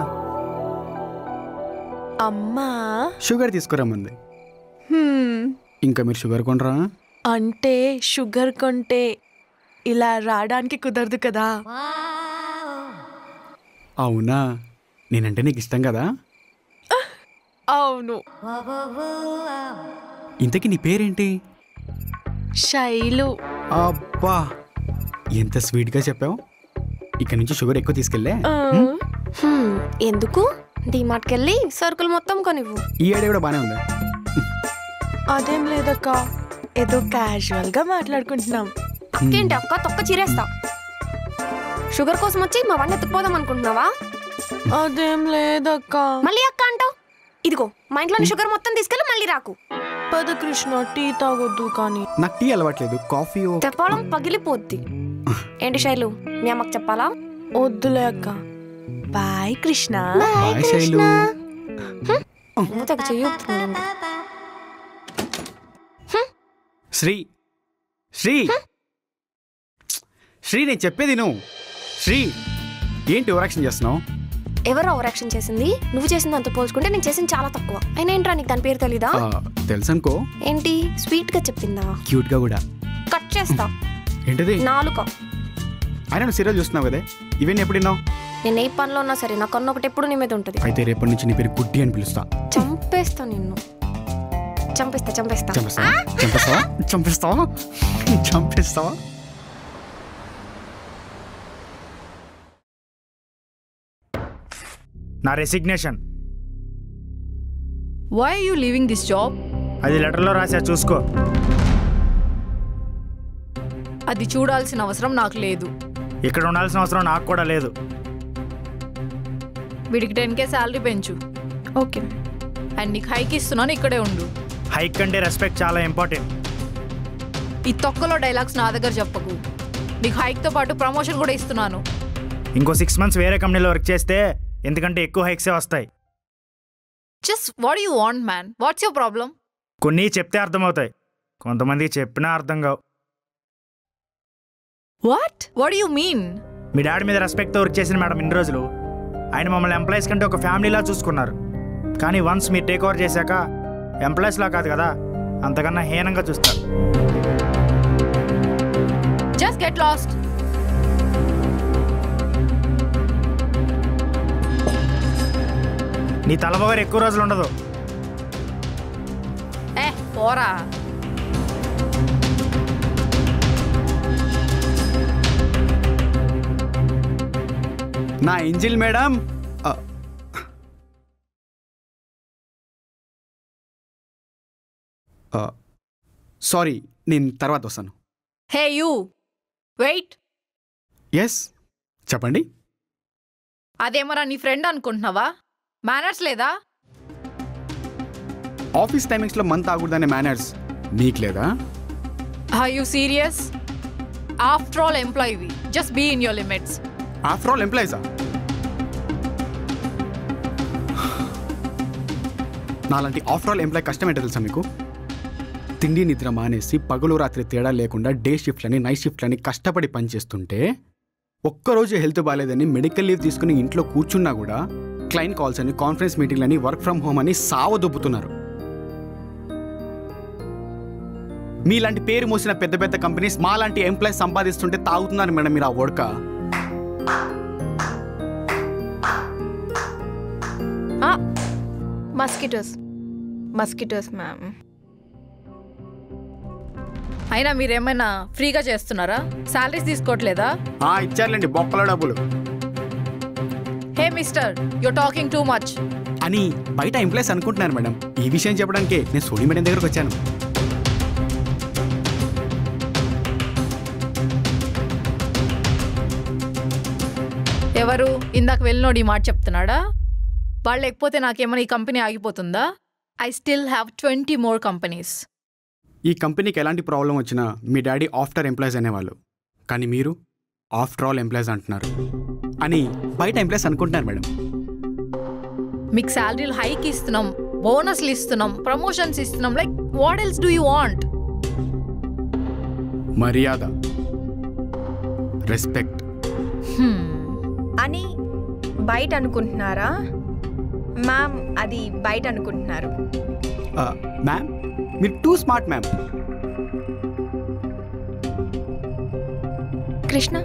అమ్మా, షుగర్ తీసుకురమ్మంది. ఇంకా మీరు షుగర్ కొనరా? అంటే షుగర్ కొంటే ఇలా రావడానికి కుదరదు కదా. అవునా? నేనంటే నీకు ఇష్టం కదా. అవును. ఇంతకీ నీ పేరేంటి? శైలు. అబ్బా, ఎంత స్వీట్గా చెప్పావు. ఇక్కడ నుంచి షుగర్ ఎక్కువ తీసుకెళ్ళే. ఎందుకు? డీమార్ట్కి వెళ్ళి సరుకులు మొత్తం కొనివ్వు. ఈ ఐడియా కూడా బానే ఉందా? అదేం లేదక్క, ఏదో క్యాజువల్ గా మాట్లాడుకుంటున్నాం. అక్కేంటి అక్క, తొక్క చీరేస్తా. షుగర్ కోసం వచ్చి మా వాడిని ఎత్తుకుపోదాం అనుకుంటున్నావా? అదేం లేదక్క. మళ్ళీ అక్క అంటావు. ఇదిగో మా ఇంట్లోని షుగర్ మొత్తం తీసుకెళ్ళి మళ్ళీ రాకు. పద కృష్ణ, టీ తాగొద్దు. కానీ నాకు టీ అలవాట్లేదు, కాఫీ. తెప్పాలం పగిలిపోద్ది. ఏంటి శైలు, మీ అమ్మకి చెప్పాలా? వద్దులే అక్క. బాయ్ కృష్ణ. బాయ్ శైలు. శ్రీ శ్రీ శ్రీ, నేను చెప్పేది నువ్వు. శ్రీ, ఏంటి ఓవరాక్షన్ చేస్తున్నావు? ఎవరో ఓవరాక్షన్ చేసింది? నువ్వు చేసింది అంత పోల్చుకుంటే నేను చేసింది చాలా తక్కువ. అయినా ఏంట్రా, నీకు దాని పేరు తెలీదా? తెలుసు అనుకో. ఏంటి స్వీట్ గా చెప్పిందా? క్యూట్ గా కూడా. కట్ చేస్తా. ఏంటది? నాలుక. అయినా నువ్వు సీరియల్ చూస్తున్నావు కదా, ఇవన్నీ ఎప్పుడు విన్నావు? నేను ఏ పనిలో ఉన్నా సరే నా కన్ను ఒకటి ఎప్పుడు నీ మీద ఉంటుంది. అయితే రేపటి నుంచి నీ పేరు గుడ్డి అని పిలుస్తా. చంపేస్తా నిన్ను. చంపేస్తా చంపేస్తా చంపేస్తావా? చంపేస్తావా? చంపేస్తావా? నా resignation. Why are you leaving this job? అది లెటర్లో రాసా, చూసుకో. అది చూడాల్సిన అవసరం నాకు లేదు. ఇక్కడ ఉండాల్సిన అవసరం నాకు కూడా లేదు. వీడికి 10K శాలరీ పెంచు. ఓకే. అండ్ నీకు హైక్ ఇస్తున్నాను, ఇక్కడే ఉండు. హైక్ కంటే రెస్పెక్ట్ చాలా ఇంపార్టెంట్. ఈ తొక్కలో డైలాగ్స్ నా దగ్గర చెప్పకు. నీకు హైక్తో పాటు ప్రమోషన్ కూడా ఇస్తున్నాను. ఇంకో 6 months వేరే కంపెనీలో వర్క్ చేస్తే ఎందుకంటే ఎక్కువ హైక్సే వస్తాయి. Just what you want man? What's your problem? కొన్ని చెప్తే అర్థమవుతాయి, కొంతమంది చెప్పినా అర్థం కావు. What you mean? Me daddy మీద రెస్పెక్ట్తో వర్క్ చేసిన మేడం ఇన్ని రోజులు ఆయన మమ్మల్ని ఎంప్లాయీస్ కంటే ఒక ఫ్యామిలీలా చూసుకున్నారు. కానీ వన్స్ మీరు టేక్ ఓవర్ చేశాక ఎంప్లాయీస్లా కాదు కదా, అంతకన్నా హీనంగా చూస్తారు. Just get lost. నీ తలబొగరు ఎక్కువ రోజులు ఉండదు. పోరా. నా ఏంజిల్ మేడం. సారీ, నేను తర్వాత వస్తాను. Hey you wait. ఎస్, చెప్పండి. అదేమరా నీ ఫ్రెండ్ అనుకుంటున్నావా? మేనర్స్ లేదా? ఆఫీస్ టైమింగ్స్లో మంత్ ఆగకూడదనే మేనర్స్ నీకు లేదా? Are you serious? After all employee, just be in your limits. After all ఎంప్లాయీసా? నాలాంటి ఆఫ్టర్ ఆల్ ఎంప్లాయీ కష్టం ఏంటో తెలుసా మీకు? తిండి నిద్ర మానేసి పగలు రాత్రి తేడా లేకుండా డే షిఫ్ట్లని నైట్ షిఫ్ట్లని కష్టపడి పనిచేస్తుంటే ఒక్కరోజు హెల్త్ బాగాలేదని మెడికల్ లీవ్ తీసుకుని ఇంట్లో కూర్చున్నా కూడా క్లయింట్ కాల్స్ అని కాన్ఫరెన్స్ మీటింగ్లని వర్క్ ఫ్రమ్ హోమ్ అని సావదొబ్బుతున్నారు. మీలాంటి పేరు మోసిన పెద్ద పెద్ద కంపెనీస్ మాలాంటి ఎంప్లాయీస్ సంపాదిస్తుంటే తాగుతున్నారు మేడం మీరు ఆ వోడ్క. Mosquitoes ma'am. అయినా మీరేమైనా ఫ్రీగా చేస్తున్నారా? శాలరీస్ తీసుకోవట్లేదా? ఇచ్చారులేండి బొక్కల డబ్బులు. Hey mister, you're talking too much అని బయట ఎంప్లాయీస్ అనుకుంటున్నారు మేడం. ఈ విషయం చెప్పడానికే నేను సోనీ మేడం దగ్గరకు వచ్చాను. ఎవరు ఇందాక వెళ్ళినోడు ఈ మాట చెప్తున్నాడా? వాళ్ళు లేకపోతే నాకేమైనా ఈ కంపెనీ ఆగిపోతుందా? I still have 20 more companies. ఈ కంపెనీకి ఎలాంటి ప్రాబ్లం వచ్చినా మీ డాడీ ఆఫ్టర్ ఎంప్లాయీస్ అనేవాళ్ళు, కానీ మీరు ఆఫ్టర్ ఆల్ ఎంప్లాయీస్ అంటున్నారు అని బయట ఎంప్లాయీస్ అనుకుంటున్నారు మేడం. మీకు శాలరీలు హైక్ ఇస్తున్నాం, బోనస్లు ఇస్తున్నాం, ప్రమోషన్స్ ఇస్తున్నాం. Like what else do you want? మర్యాద, రెస్పెక్ట్ అని బయట అనుకుంటున్నారా మ్యామ్? అది బయట అనుకుంటున్నారు. మ్యామ్ మీరు టూ స్మార్ట్ మ్యామ్. కృష్ణ,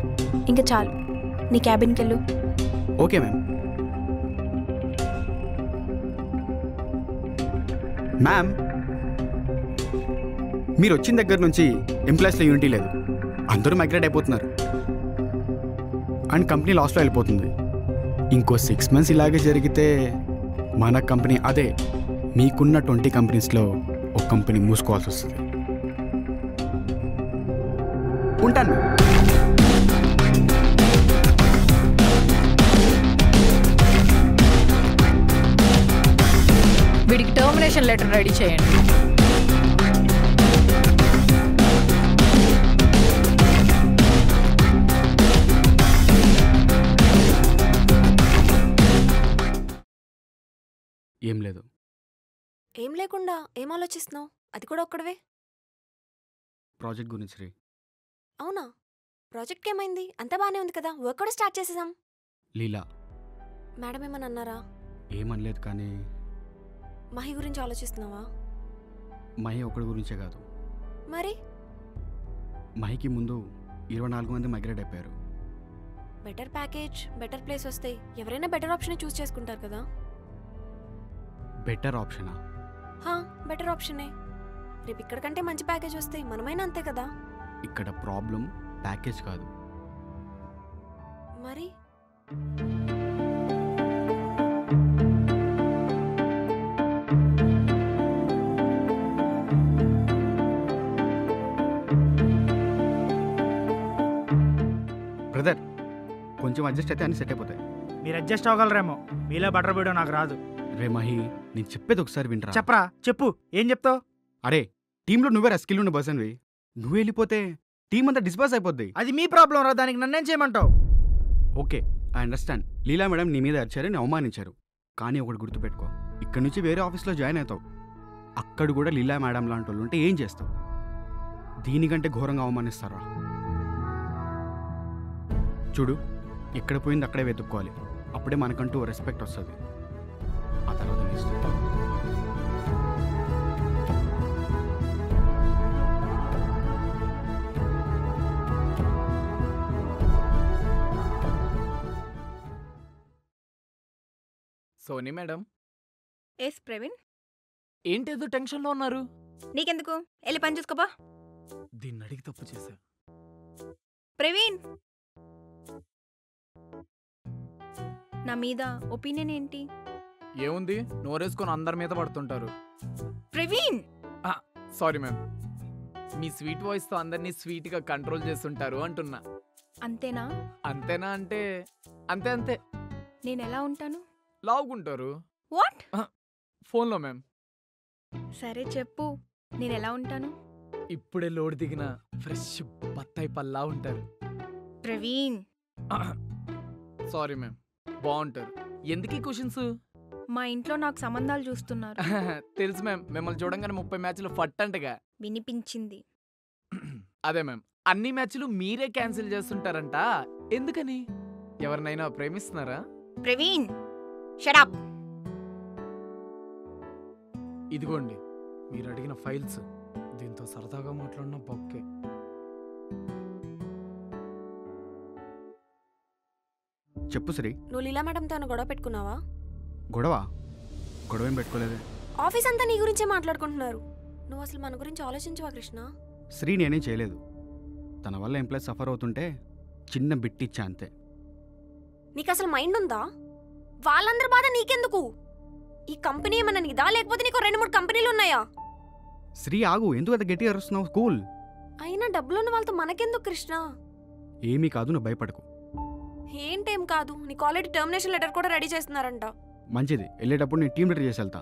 ఇంకా చాలు, నీ క్యాబిన్కి వెళ్ళు. Okay ma'am. మ్యామ్ మీరు వచ్చిన దగ్గర నుంచి ఎంప్లాయీస్లో యూనిటీ లేదు, అందరూ మైగ్రేట్ అయిపోతున్నారు అండ్ కంపెనీ లాస్లో వెళ్ళిపోతుంది. ఇంకో 6 months ఇలాగే జరిగితే మన కంపెనీ, అదే మీకున్న 20 కంపెనీస్లో ఒక కంపెనీ మూసుకోవాల్సి వస్తుంది. ఉంటాను మ్యామ్. వీడికి టర్మినేషన్ లెటర్ రెడీ చేయండి. ఏం లేదు. ఏం లేకుండా ఏం ఆలోచిస్తున్నావు? అది కూడా ఒక్కడవే. ప్రాజెక్ట్ గురించి రే. అవునా? ప్రాజెక్ట్కి ఏమైంది? అంతా బాగానే ఉంది కదా, వర్క్ కూడా స్టార్ట్ చేసేసాం. లీలా మేడం ఏమని అన్నారా? ఏమనలేదు, కానీ మహి గురించి ఆలోచిస్తున్నావా? మహి ఒకటి గురించే కాదు, మరి మహికి ముందు 24 మంది మైగ్రేట్ అయిపోయారు. బెటర్ ప్యాకేజ్, బెటర్ ప్లేస్ వస్తే ఎవరైనా బెటర్ ఆప్షన్ చూస్ చేసుకుంటారు కదా. బెటర్ ఆప్షనా? బెటర్ ఆప్షనే. రేపు ఇక్కడ కంటే మంచి ప్యాకేజ్ వస్తే మనమైనా అంతే కదా. ఇక్కడ ప్రాబ్లం ప్యాకేజ్ కాదు. మరి బ్రదర్ కొంచెం అడ్జస్ట్ అయితే అన్ని సెట్ అయిపోతాయి. మీరు అడ్జస్ట్ అవ్వగలరేమో, మీలో బటర్ బీడో నాకు రాదు. రే మహి, నేను చెప్పేది ఒకసారి వింటరా. చెప్పరా, చెప్పు, ఏం చెప్తావు? అరే టీంలో నువ్వే స్కిల్ ఉన్న పర్సన్వి, నువ్వు వెళ్ళిపోతే టీం అంతా డిస్పర్స్ అయిపోద్ది. అది మీ ప్రాబ్లం రా, దానికి నన్నేం చేయమంటావు? Okay, I understand. Leela madam నీ మీద అరిచారని అవమానించారు. కానీ ఒకటి గుర్తుపెట్టుకో, ఇక్కడ నుంచి వేరే ఆఫీస్లో జాయిన్ అవుతావు. అక్కడ కూడా లీలా మేడం లాంటి వాళ్ళు ఉంటే ఏం చేస్తావు? దీనికంటే ఘోరంగా అవమానిస్తారా? చూడు, ఎక్కడ పోయింది అక్కడే వెతుక్కోవాలి. అప్పుడే మనకంటూ రెస్పెక్ట్ వస్తుంది. ఆ తర్వాత నీ ఇష్టం. సోనీ మేడం, ఎస్ ప్రవీణ్, ఏంటేదో టెన్షన్లో ఉన్నారు? నీకెందుకు, వెళ్ళి పని చూసుకోబా. దీన్ని అడిగి తప్పు చేశా. ప్రవీణ్, నా మీద ఒపీనియన్ ఏంటి? ఏముంది, నోరేసుకొని అందరి మీద పడుతుంటారు. ప్రవీణ్, సారీ మ్యామ్, మీ స్వీట్ వాయిస్తో అందరినీ స్వీట్గా కంట్రోల్ చేస్తుంటారు అంటున్నా. అంతేనా? అంతేనా అంటే అంతే అంతే. నేను ఎలా ఉంటాను? లావుకుంటారు. వాట్? ఫోన్లో మ్యామ్. సరే చెప్పు, నేను ఎలా ఉంటాను? ఇప్పుడే లోడ్ దిగిన ఫ్రెష్ బత్తాయి పల్లా ఉంటారు. ప్రవీణ్, సారీ మ్యామ్, బాగుంటారు. ఎందుకీ క్వశ్చన్స్? మా ఇంట్లో నాకు సంబంధాలు చూస్తున్నారు. తెలుసు మ్యామ్, మిమ్మల్ని చూడంగానే 30 మ్యాచ్లు ఫట్ అంటగా వినిపించింది. అదే మ్యామ్, అన్ని మ్యాచ్లు మీరే క్యాన్సిల్ చేస్తుంటారంట. ఎందుకని? ఎవరినైనా ప్రేమిస్తున్నారా? Praveen, shut up. ఇదిగోండి మీరు అడిగిన ఫైల్స్. దీంతో సరదాగా మాట్లాడిన బొక్కే. చెప్పు శ్రీ. నువ్వు లీలా మేడంతో ఏమైనా గొడవ పెట్టుకున్నావా? గొడవ ఏం పెట్టుకోలేదు. ఆఫీస్ అంతా నీ గురించే మాట్లాడుకుంటున్నారు. నువ్వు అసలు మన గురించి ఆలోచించవా కృష్ణ? శ్రీ నేనేం చేయలేదు. తన వల్ల ఎంప్లాయ్ సఫర్ అవుతుంటే చిన్న బిట్ ఇచ్చా అంతే. నీకు అసలు మైండ్ ఉందా? వాళ్ళందరి బాధ నీకెందుకు? ఈ కంపెనీ ఏమన్నా నీదా, లేకపోతే నీకు 2-3 కంపెనీలు ఉన్నాయా? శ్రీ ఆగు, ఎందుకు అంత గట్టిగా అరుస్తున్నావు? కూల్. అయినా డబ్బులున్న వాళ్ళతో మనకెందుకు కృష్ణ? ఏమీ కాదు, నువ్వు భయపడకు. ఏంటేం కాదు, నీకు ఆల్రెడీ టర్మినేషన్ లెటర్ కూడా రెడీ చేస్తున్నారంట. మంచిది, వెళ్ళేటప్పుడు నేను టీం లీడర్ చేసి వెళ్తా.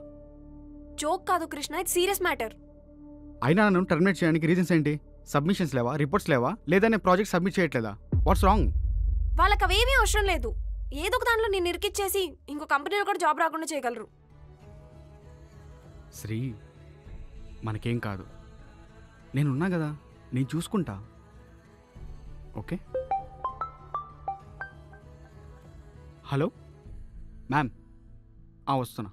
జోక్ కాదు కృష్ణ, ఇది సీరియస్ మ్యాటర్. అయినా నన్ను టర్మినేట్ చేయడానికి రీజన్స్ ఏంటి? సబ్మిషన్స్ లేవా, రిపోర్ట్స్ లేవా, లేదా నేను ప్రాజెక్ట్ సబ్మిట్ చేయట్లేదా? What's wrong? వాళ్ళకి అవేమీ అవసరం లేదు. ఏదో ఒక దాంట్లో నేను ఇరికిచ్చేసి ఇంకో కంపెనీలో కూడా జాబ్ రాకుండా చేయగలరు. శ్రీ, మనకేం కాదు, నేనున్నా కదా, నేను చూసుకుంటా. ఓకే. హలో మ్యామ్, వస్తున్నా.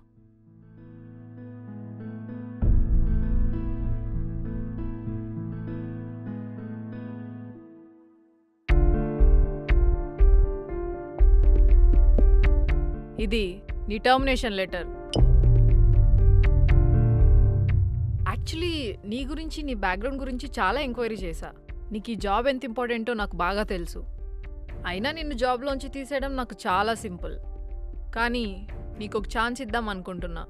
ఇది నీ టర్మినేషన్ లెటర్. యాక్చువల్లీ నీ గురించి, నీ బ్యాక్గ్రౌండ్ గురించి చాలా ఎంక్వైరీ చేశా. నీకు ఈ జాబ్ ఎంత ఇంపార్టెంటో నాకు బాగా తెలుసు. అయినా నిన్ను జాబ్లోంచి తీసేయడం నాకు చాలా సింపుల్. కానీ నీకు ఒక ఛాన్స్ ఇద్దాం అనుకుంటున్నా.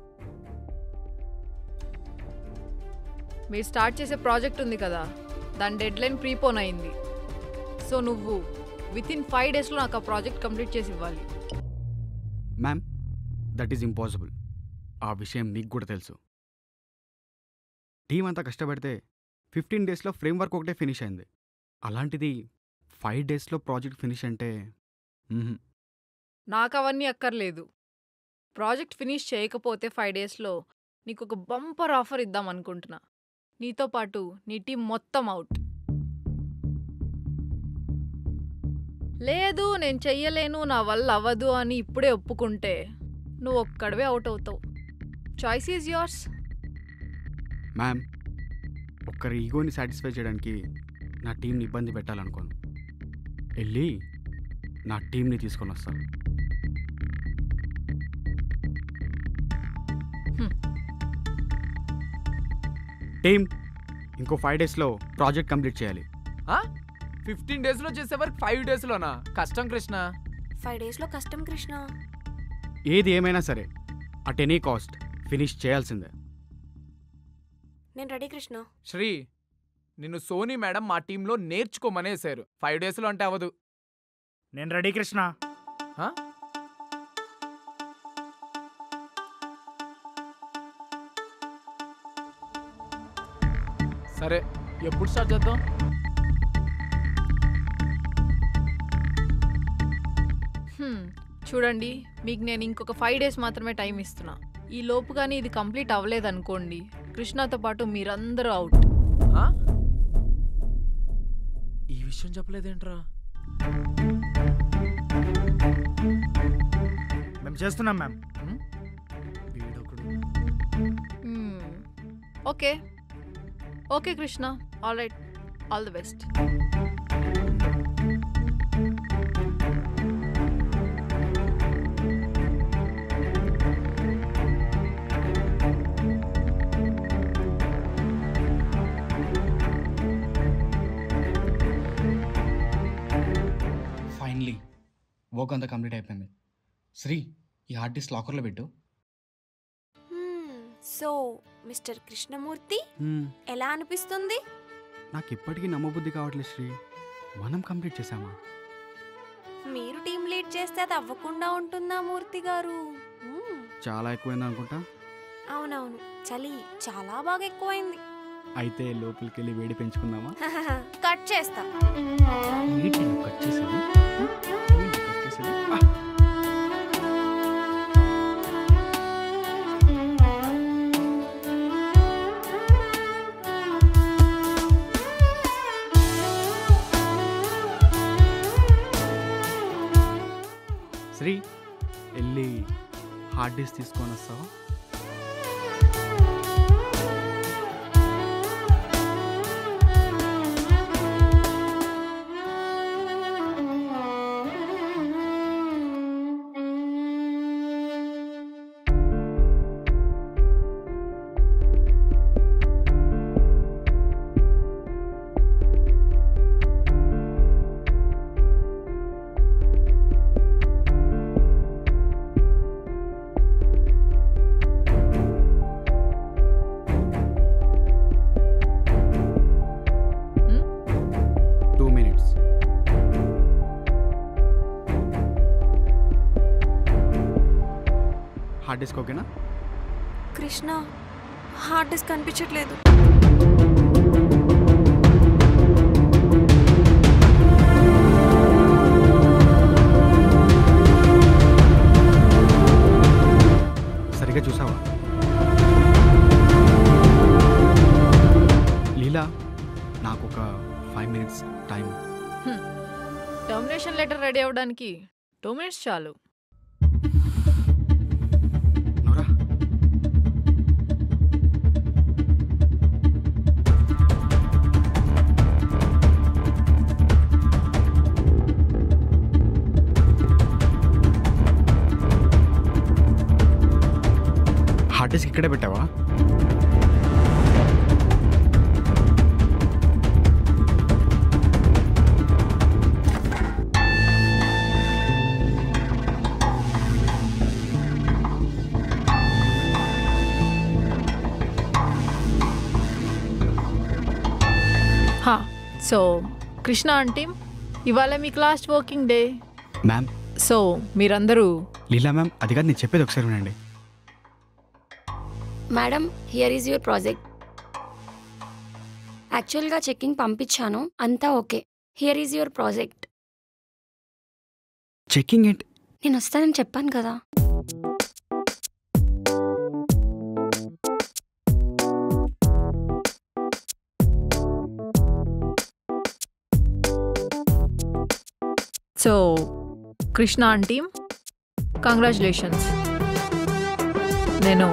మీరు స్టార్ట్ చేసే ప్రాజెక్ట్ ఉంది కదా, దాని డెడ్లైన్ ప్రీపోన్ అయింది. సో నువ్వు వితిన్ 5 డేస్లో నాకు ఆ ప్రాజెక్ట్ కంప్లీట్ చేసి ఇవ్వాలి. Ma'am, that is impossible. ఆ విషయం నీకు కూడా తెలుసు. టీం అంతా కష్టపడితే 15 డేస్లో ఫ్రేమ్వర్క్ ఒకటే ఫినిష్ అయింది. అలాంటిది 5 డేస్లో ప్రాజెక్ట్ ఫినిష్ అంటే నాకు అవన్నీ అక్కర్లేదు. ప్రాజెక్ట్ ఫినిష్ చేయకపోతే 5 డేస్లో నీకు ఒక బంపర్ ఆఫర్ ఇద్దాం అనుకుంటున్నా. నీతో పాటు నీ టీం మొత్తం అవుట్. లేదు నేను చెయ్యలేను, నా వల్ల అవ్వదు అని ఇప్పుడే ఒప్పుకుంటే నువ్వు ఒక్కడవే అవుట్ అవుతావు. Choice is yours. మ్యామ్, ఒక్కరి ఈగోని సాటిస్ఫై చేయడానికి నా టీంని ఇబ్బంది పెట్టాలనుకోను. వెళ్ళి నా టీంని తీసుకొని వస్తాను. టీం, ఇంకో 5 డేస్లో ప్రాజెక్ట్ కంప్లీట్ చేయాలి. 15 డేస్లో చేసే వరకు 5 డేస్లోనా? కష్టం కృష్ణ. 5 డేస్లో కష్టం కృష్ణ. ఏది ఏమైనా సరే అట్ ఎనీ కాస్ట్ ఫినిష్ చేయాల్సిందే. నేను రెడీ కృష్ణ. శ్రీ, నిన్ను సోనీ మేడం మా టీంలో నేర్చుకోమనేసారు. 5 డేస్లో అంటే అవ్వదు. నేను రెడీ కృష్ణ. సరే, ఎప్పుడు స్టార్ట్ చేద్దాం? చూడండి, మీకు నేను ఇంకొక 5 days మాత్రమే టైం ఇస్తున్నా. ఈ లోపు కానీ ఇది కంప్లీట్ అవ్వలేదనుకోండి, కృష్ణతో పాటు మీరందరూ అవుట్. ఈ విషయం చెప్పలేదేంట్రా? మేము చేస్తున్నాం ma'am. Okay okay Krishna, all right, all the best. Finally work అంతా కంప్లీట్ అయిపోయింది. శ్రీ, ఈ హార్డ్ డిస్క్ లాకర్లో పెట్టు. సో మిస్టర్ కృష్ణమూర్తి, ఎలా అనిపిస్తుంది? నాకు ఇప్పటికీ నమ్మబుద్ధి కావట్లేదు శ్రీ. మనం కంప్లీట్ చేసామా? మీరు టీం లీడ్ చేస్తే అది అవ్వకుండా ఉంటుందా మూర్తి గారు? చాలా ఎక్కువైంది అనుకుంటా. అవునవును, చలి చాలా బాగా ఎక్కువైంది. అయితే లోపలికి వెళ్ళి వేడి పెంచుకుందామా? కట్ చేస్తా. కట్ చేసేది కట్ చేసేది. శ్రీ, వెళ్ళి హార్డ్ డిస్క్ తీసుకొని వస్తావా? హార్డ్ డిస్క్ ఓకేనా? కృష్ణ, హార్డ్ డిస్క్ కనిపించట్లేదు. సరిగా చూసావా? లీలా, నాకు ఒక 5 minutes time. Termination letter ready అవ్వడానికి 2 minutes చాలు. నోరా, హార్డ్ డిస్క్ ఇక్కడే పెట్టావా? సో కృష్ణ ఆంటీ, ఇవాళ మీకు last working day. Ma'am, so మీరందరూ లీలా మ్యామ్, అది కాదు, నేను చెప్పేది ఒకసారి వినండి. Madam, here is your project. యాక్చువల్గా చెక్కింగ్ పంపించాను, అంతా okay. Here is your project. Checking ఏంటి? నేను వస్తానని చెప్పాను కదా. So Krishna aunty, congratulations. నేను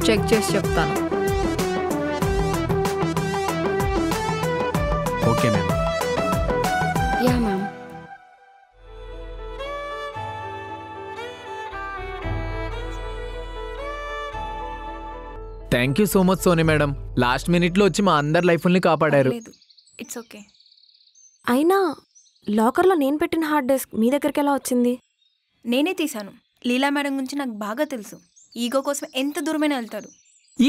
చెక్ చేసి చెప్తాను. Okay ma'am. Yeah ma'am. Thank you so much Soni madam. Last మినిట్లో వచ్చి మా అందరి లైఫ్ని కాపాడారు. It's okay. అయినా లాకర్లో నేను పెట్టిన హార్డ్ డిస్క్ మీ దగ్గరికి ఎలా వచ్చింది? నేనే తీశాను. లీలా మేడం గురించి నాకు బాగా తెలుసు. ఈగో కోసం ఎంత దూరమైనా వెళ్తారు.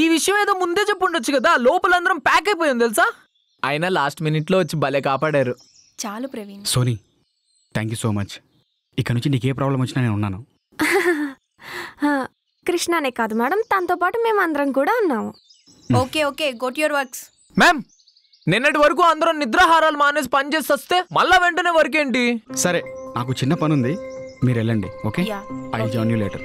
ఈ విషయం ఏదో ముందే చెప్పుండొచ్చు కదా, లోపలందరం ప్యాక్ అయిపోయింది తెలుసా. అయినా లాస్ట్ మినిట్లో వచ్చి భలే కాపాడారు. చాలు Praveen. Soni, thank you so much. ఇక్కడ నుంచి నీకు ఏ ప్రాబ్లం వచ్చినా నేను ఉన్నాను. కృష్ణనే కాదు మేడం, తనతో పాటు మేము అందరం కూడా ఉన్నాము. Okay okay, go to your works. Ma'am, నిన్నటి వరకు అందరం నిద్రాహారాలు మానేసి పని చేసి వస్తే మళ్ళా వెంటనే వర్క్ ఏంటి? సరే, నాకు చిన్న పని ఉంది, మీరు వెళ్ళండి. Okay, Yeah, I okay. Join you later.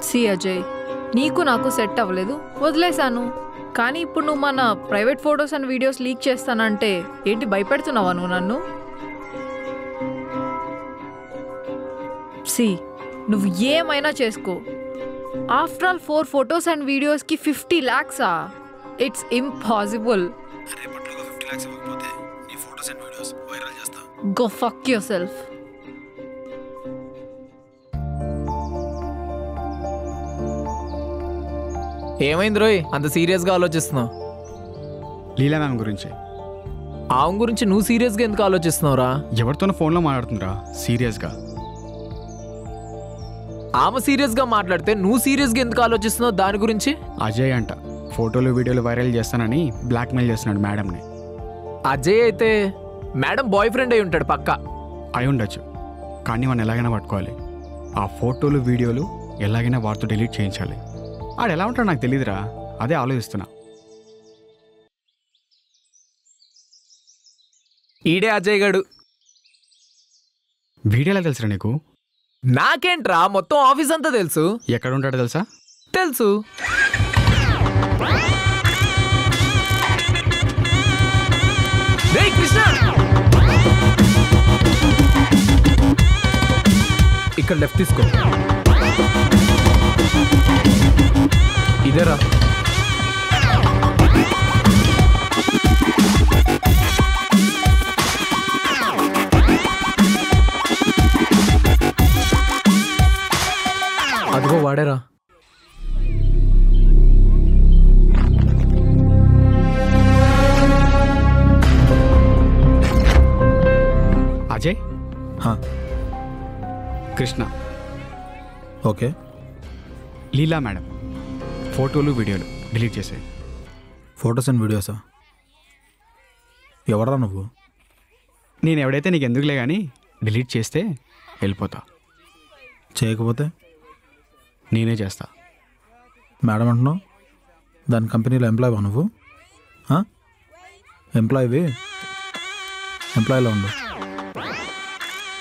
See Ajay, నీకు నాకు సెట్ అవ్వలేదు, వదిలేశాను. కానీ ఇప్పుడు నువ్వు మన private photos and videos leak చేస్తానంటే ఏంటి, భయపెడుతున్నావా నువ్వు నన్ను? సి, నువ్వు ఏమైనా చేసుకో. ఆఫ్టర్ ఆల్ 4 ఫొటోస్ అండ్ వీడియోస్కి 50 lakhs? It's impossible. Go fuck your self. ఏమైంది రోయ్ అంత సీరియస్గా ఆలోచిస్తున్నావు? లీలా మ్యామ్ గురించి. ఆమె గురించి నువ్వు సీరియస్గా ఎందుకు ఆలోచిస్తున్నావురా? ఎవరితోనో ఫోన్లో మాట్లాడుతుందిరా సీరియస్గా. ఆమె సీరియస్గా మాట్లాడితే నువ్వు సీరియస్గా ఎందుకు ఆలోచిస్తున్నావు దాని గురించి? అజయ్ అంట ఫోటోలు వీడియోలు వైరల్ చేస్తానని బ్లాక్మెయిల్ చేస్తున్నాడు మేడంని. అజయ్ అయితే మేడం బాయ్ ఫ్రెండ్ అయి ఉంటాడు పక్కా. అయి ఉండొచ్చు, కానీ మనం ఎలాగైనా పట్టుకోవాలి. ఆ ఫోటోలు వీడియోలు ఎలాగైనా వారితో డిలీట్ చేయించాలి. ఆడు ఎలా ఉంటాడో నాకు తెలియదురా, అదే ఆలోచిస్తున్నా. ఈడే అజయ్ గడు. వీడియోలా తెలుసురా నీకు? నాకేంట్రా, మొత్తం ఆఫీస్ అంతా తెలుసు. ఎక్కడ ఉంటాడో తెలుసా? తెలుసు. రేయ్ కృష్ణ, ఇక్కడ లెఫ్ట్ తీసుకో. ఇదేరా. అదిగో వాడేరా. అజయ్, కృష్ణ, ఓకే. లీలా మేడం ఫోటోలు వీడియోలు డిలీట్ చేసే. ఫొటోస్ అండ్ వీడియోసా? ఎవరా నువ్వు? నేను ఎవడైతే నీకు ఎందుకులే కానీ డిలీట్ చేస్తే వెళ్ళిపోతా, చేయకపోతే నేనే చేస్తా. మేడం అంటున్నావు, దాని కంపెనీలో ఎంప్లాయీవా నువ్వు? ఎంప్లాయీలో ఉండు,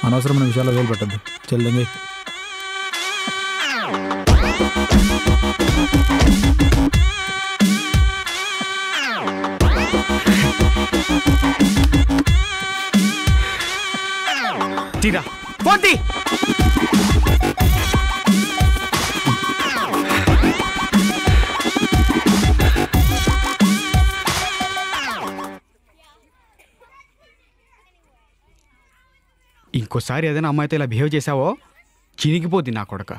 అనవసరమైన విషయాల్లో వేలు పెట్టద్దు. చెల్లింగి. తీరా పోతి. ఇంకోసారి ఏదైనా అమ్మాయితో ఇలా బిహేవ్ చేసావో చినిగిపోద్ది నా కొడక.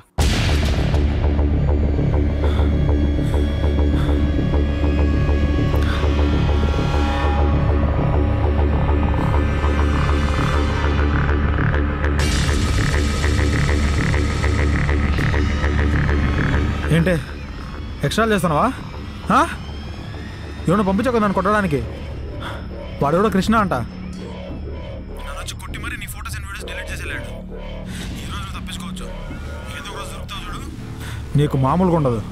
ఏంటి ఎక్స్ట్రా చేస్తున్నావా? ఎవడో పంపించావు నన్ను కొట్టడానికి. వాడు ఎవడో కృష్ణ అంట. నన్ను వచ్చి కొట్టి మరి నీ ఫోటోస్ అండ్ వీడియోస్ డిలీట్ చేసేలాడు. ఈరోజు తప్పించుకోవచ్చు, ఏదో రోజు దొరుకుతావు చూడు. నీకు మామూలుగా ఉండదు.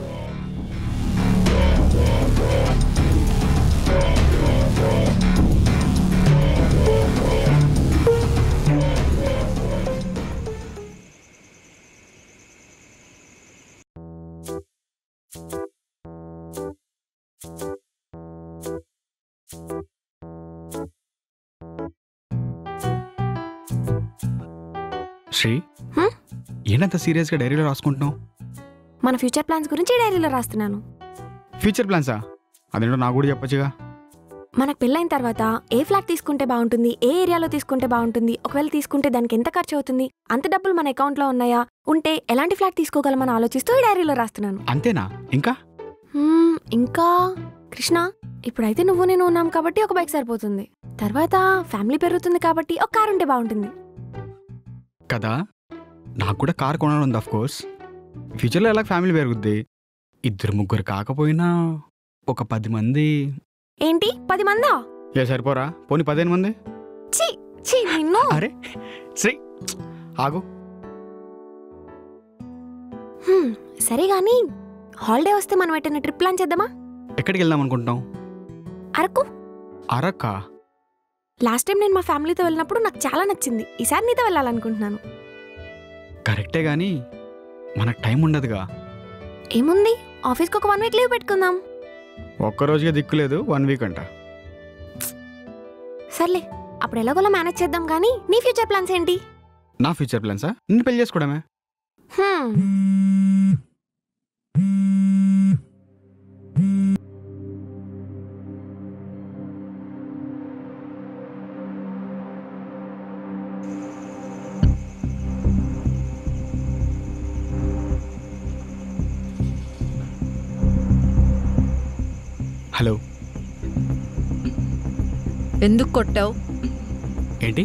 శ్రీ, ఏంటంత సీరియస్గా డైరీలో రాసుకుంటున్నావు? మన ఫ్యూచర్ ప్లాన్స్ గురించి డైరీలో రాస్తున్నాను. ఫ్యూచర్ ప్లాన్సా? అదేంటో నాకు కూడా చెప్పొచ్చుగా. మనకు పెళ్ళైన తర్వాత ఏ ఫ్లాట్ తీసుకుంటే బాగుంటుంది, ఏ ఏరియాలో తీసుకుంటే బాగుంటుంది, ఒకవేళ తీసుకుంటే దానికి ఎంత ఖర్చు అవుతుంది, అంత డబ్బులు మన అకౌంట్లో ఉన్నాయా, ఉంటే ఎలాంటి ఫ్లాట్ తీసుకోగలమని ఆలోచిస్తూ ఈ డైరీలో రాస్తున్నాను. అంతేనా? ఇంకా ఇంకా కృష్ణ, ఇప్పుడైతే నువ్వు నేను ఉన్నాం కాబట్టి ఒక బైక్ సరిపోతుంది. తర్వాత ఫ్యామిలీ పెరుగుతుంది కాబట్టి ఒక కార్ ఉంటే బాగుంటుంది కదా. నాకు కూడా కార్ కొనాలి ఉంది. కోర్స్ ఫ్యూచర్లో ఎలా ఫ్యామిలీ పెరుగుద్ది. 2-3 కాకపోయినా ఒక 10 మంది. ఏంటి 10 మందా? ఏ సరిపోరా? పోనీ 15 మంది. నిన్ను. అరే శ్రీ ఆగు. సరే గాని హాలిడే వస్తే మనం ఎటైనా ట్రిప్ ప్లాన్ చేద్దామా? ఎక్కడికి వెళ్దాం అనుకుంటున్నాం? అరకు. అరకా? లాస్ట్ టైం నేను మా ఫ్యామిలీతో వెళ్ళినప్పుడు నాకు చాలా నచ్చింది. ఈసారి నీతో వెళ్ళాలనుకుంటున్నాను. కరెక్టే కానీ మనకు టైం ఉండదుగా. ఏముంది, ఆఫీస్కి ఒక 1 వీక్ లీవ్ పెట్టుకుందాం. ఒక్కరోజుగా దిక్కులేదు, 1 వీక్ అంట. సర్లే, అప్పుడు ఎలాగోలా మేనేజ్ చేద్దాం. కానీ నీ ఫ్యూచర్ ప్లాన్స్ ఏంటి? నా ఫ్యూచర్ ప్లాన్సా? నిన్ను పెళ్లి చేసుకోవడమే. హలో. ఎందుకు కొట్టావు? ఏంటి?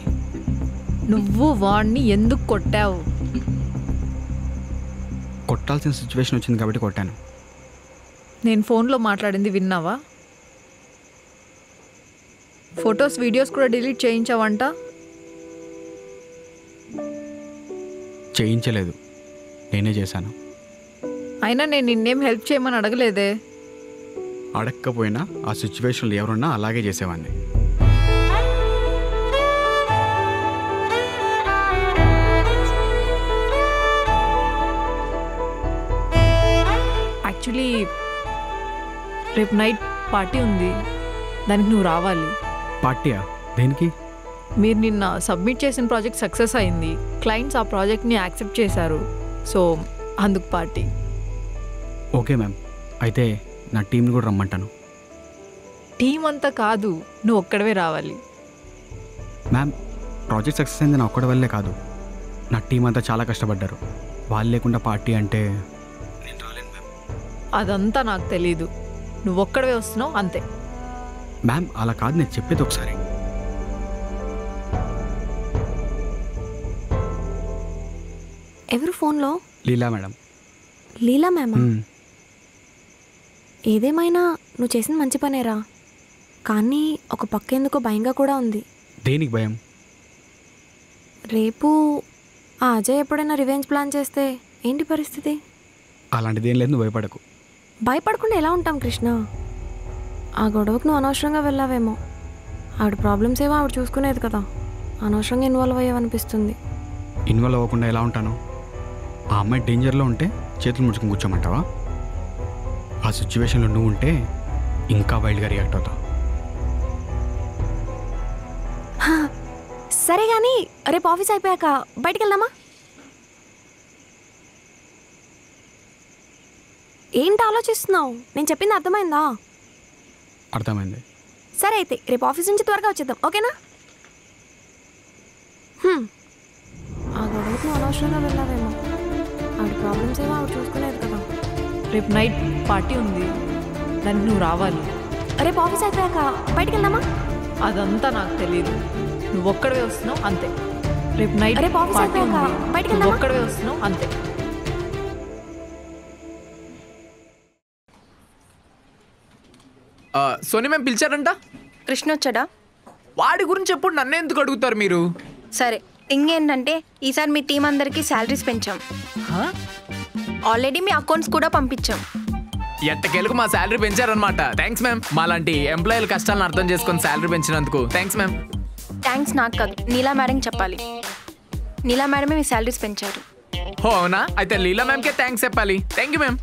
నువ్వు వాణ్ణి ఎందుకు కొట్టావు? కొట్టాల్సిన సిచ్యువేషన్ వచ్చింది కాబట్టి కొట్టాను. నేను ఫోన్లో మాట్లాడింది విన్నావా? ఫొటోస్ వీడియోస్ కూడా డిలీట్ చేయించావంట. చేయించలేదు, నేనే చేశాను. అయినా నేను నిన్నేం హెల్ప్ చేయమని అడగలేదే. అడగకపోయినా ఆ సిచ్యువేషన్లో ఎవరున్నా అలాగే చేసేవాడిని. యాక్చువల్లీ రేపు నైట్ పార్టీ ఉంది, దానికి నువ్వు రావాలి. పార్టీయా? దేనికి? మీరు నిన్న సబ్మిట్ చేసిన ప్రాజెక్ట్ సక్సెస్ అయింది. క్లయింట్స్ ఆ ప్రాజెక్ట్ని యాక్సెప్ట్ చేశారు. సో అందుకు పార్టీ. ఓకే మ్యామ్, అయితే నా టీంని కూడా రమ్మంటాను. టీం అంతా కాదు, నువ్వు ఒక్కడవే రావాలి. మ్యామ్, ప్రాజెక్ట్ సక్సెస్ అయింది నా ఒక్కడి వల్లే కాదు, నా టీం అంతా చాలా కష్టపడ్డారు. వాళ్ళు లేకుండా పార్టీ అంటే నేను రాలేను మ్యామ్. అదంతా నాకు తెలీదు, నువ్వు ఒక్కడవే వస్తున్నావు అంతే. మ్యామ్ అలా కాదు, నేను చెప్పేది ఒకసారి. ఎవరు ఫోన్లో? లీలా మేడం. లీలా మ్యామా? ఏదేమైనా నువ్వు చేసిన మంచి పనేరా. కానీ ఒక పక్క ఎందుకో భయంగా కూడా ఉంది. దేనికి భయం? రేపు ఆ అజయ్ ఎప్పుడైనా రివెంజ్ ప్లాన్ చేస్తే ఏంటి పరిస్థితి? అలాంటిది ఏం లేదు, నువ్వు భయపడకు. భయపడకుండా ఎలా ఉంటాం కృష్ణ? ఆ గొడవకు నువ్వు అనవసరంగా వెళ్ళావేమో. ఆవిడ ప్రాబ్లమ్స్ ఏవో ఆవిడ చూసుకునేది కదా, అనవసరంగా ఇన్వాల్వ్ అయ్యావనిపిస్తుంది. ఇన్వాల్వ్ అవ్వకుండా ఎలా ఉంటాను? ఆ అమ్మాయి డేంజర్లో ఉంటే చేతులు ముడుచుకుని కూర్చోమంటావా? ఆ సిచ్యువేషన్లో నువ్వు ఉంటే ఇంకా వైల్డ్గా రియాక్ట్ అవుతావు. సరే కానీ రేపు ఆఫీస్ అయిపోయాక బయటికి వెళ్దామా? ఏంటి ఆలోచిస్తున్నావు? నేను చెప్పింది అర్థమైందా? అర్థమైంది. సరే అయితే రేపు ఆఫీస్ నుంచి త్వరగా వచ్చేద్దాం, ఓకేనా? ఆ గొడవకు నువ్వు అనవసరంగా వెళ్ళావేమో. ఆవిడ ప్రాబ్లమ్స్ ఏమో ఆవిడ చూసుకునేది కదా. రేపు నైట్ పార్టీ ఉంది, దానికి నువ్వు రావాలి. రేపు ఆఫీస్ అయిపోయాక బయటికి వెళ్దామా? అదంతా నాకు తెలీదు, నువ్వు ఒక్కడవే వస్తున్నావు అంతే. రేపు నైట్ ఆఫీస్ పార్టీ అయిపోయాక ఉంది, బయటికి నువ్వు వెళ్దామా? ఒక్కడవే వస్తున్నావు అంతే. సోని మ్యామ్ పిలిచారంట. కృష్ణ వచ్చాడా? వాడి గురించి ఎప్పుడు నన్ను ఎందుకు అడుగుతారు మీరు? సరే, ఇంకేంటంటే ఈసారి మీ టీం అందరికీ శాలరీస్ పెంచాం. ఆల్రెడీ మీ అకౌంట్స్ కూడా పంపించాం. ఎట్టకేలకు మా శాలరీ పెంచారనమాట. Thanks ma'am. మాలాంటి ఎంప్లాయీల కష్టాలను అర్థం చేసుకొని శాలరీ పెంచినందుకు థ్యాంక్స్ మ్యామ్. థ్యాంక్స్ నాకు కాదు, నీలా మేడం చెప్పాలి. నీలా మేడమే మీ శాలరీస్ పెంచారు. ఓ అవునా? అయితే లీలా మ్యామ్కే థ్యాంక్స్ చెప్పాలి. Thank you ma'am.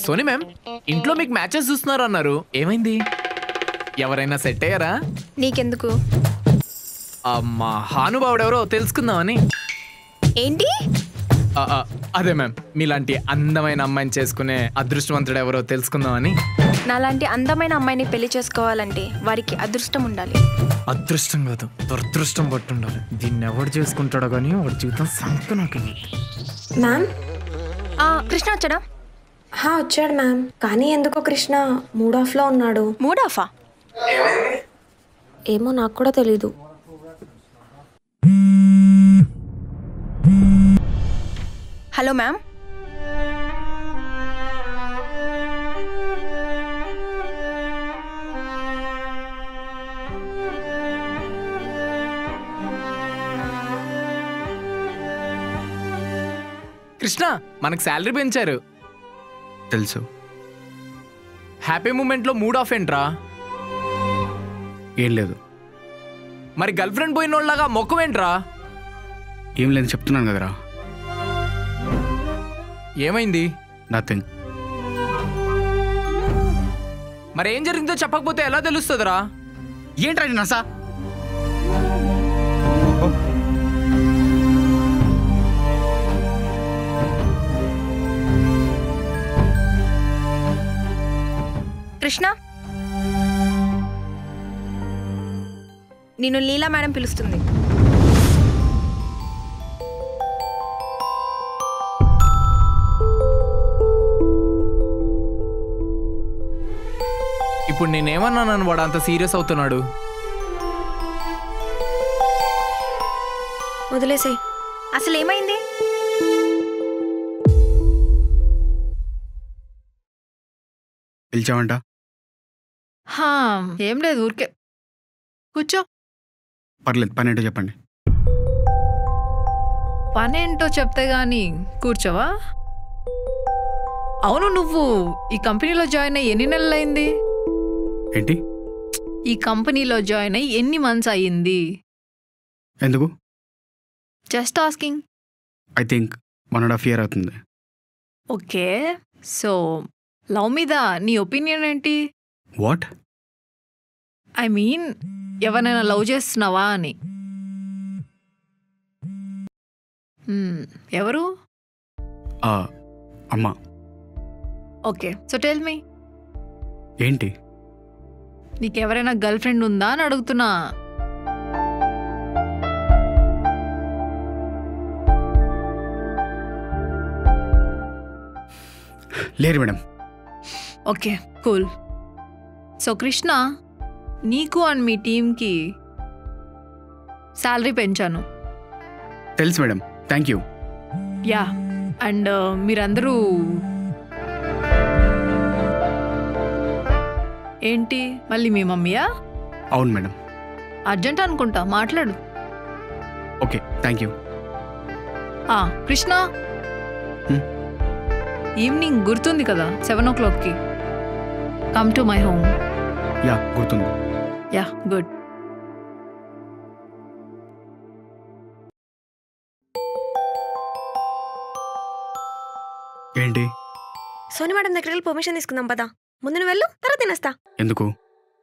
Soni ma'am, ఇంట్లో మీకు మ్యాచెస్ చూస్తున్నారు అన్నారు, ఏమైంది? ఎవరైనా సెట్ అయ్యారా? నీకెందుకు? అమ్మా హానుభావుడెవరో తెలుసుకుందామని. ఏంటి? అదే మ్యామ్, మీలాంటి అందమైన అమ్మాయిని చేసుకునే అదృష్టవంతుడు ఎవరో తెలుసుకుందామని. నాలాంటి అందమైన అమ్మాయిని పెళ్లి చేసుకోవాలంటే వారికి అదృష్టం ఉండాలి. అదృష్టం కాదు, దురదృష్టం పట్టుండాలి. దీన్ని ఎవడు చేసుకుంటాడో కానీ వాడి జీవితం సంత నాకు. మ్యామ్, కృష్ణ వచ్చాడా? వచ్చాడు మ్యామ్. కానీ ఎందుకో కృష్ణ మూడ్ ఆఫ్లో ఉన్నాడు. మూడ్ ఆఫా? ఏమో నాకు కూడా తెలీదు. Hello ma'am. కృష్ణ, మనకు శాలరీ పెంచారు. తెలుసు. హ్యాపీ మూమెంట్లో మూడ్ ఆఫ్ ఏంట్రా? ఏం లేదు. మరి గర్ల్ ఫ్రెండ్ పోయిన వాళ్ళగా మొక్కం ఏంట్రా? ఏం లేదు చెప్తున్నాను కదరా. ఏమైంది? నథింగ్. మరి ఏం జరిగిందో చెప్పకపోతే ఎలా తెలుస్తుందిరా? ఏంట్రా నసా? కృష్ణ, నిన్ను లీలా మేడం పిలుస్తుంది. ఇప్పుడు నేనేమన్నాను వాడు అంత సీరియస్ అవుతున్నాడు? వదిలేసే. అసలు ఏమైంది? పిలిచావంట? ఏం లేదు, ఊరికే కూర్చో. పర్లేదు, పని ఏంటో చెప్పండి. పనేంటో చెప్తే గానీ కూర్చోవా? అవును, నువ్వు ఈ కంపెనీలో జాయిన్ అయ్యి ఎన్ని నెలలైంది? ఏంటి? ఈ కంపెనీలో జాయిన్ అయ్యి ఎన్ని మంత్స్ అయ్యింది? ఎందుకు? Just asking. I think 1.5 years అవుతుంది. ఓకే, సో లవ్ మీద నీ ఒపీనియన్ ఏంటి? వాట్? ఐ మీన్ ఎవరైనా లవ్ చేస్తున్నావా అని. ఎవరు? అమ్మా. ఓకే, సో టెల్ మీ, ఏంటి? నీకెవరైనా గర్ల్ ఫ్రెండ్ ఉందా అని అడుగుతున్నా. లేరు madam. Okay, cool. So Krishna, నీకు అండ్ మీ టీంకి శాలరీ పెంచాను. తెలుసు madam, thank you. Yeah, and మీరందరూ ఏంటి మళ్ళీ మీ మమ్మీయా? అవును మేడం. అర్జెంట్ అనుకుంటా, మాట్లాడు. Okay, thank you. Krishna, evening గుర్తుంది కదా 7 o'clockకి come to my home. Yeah, గుర్తుంది. Yeah, good. ఏంటి? సోని మేడం దగ్గరికి వెళ్ళి పర్మిషన్ తీసుకుందాం పదా. ముందు నువ్వు వెళ్ళు, తర్వాత తినేస్తా. ఎందుకు?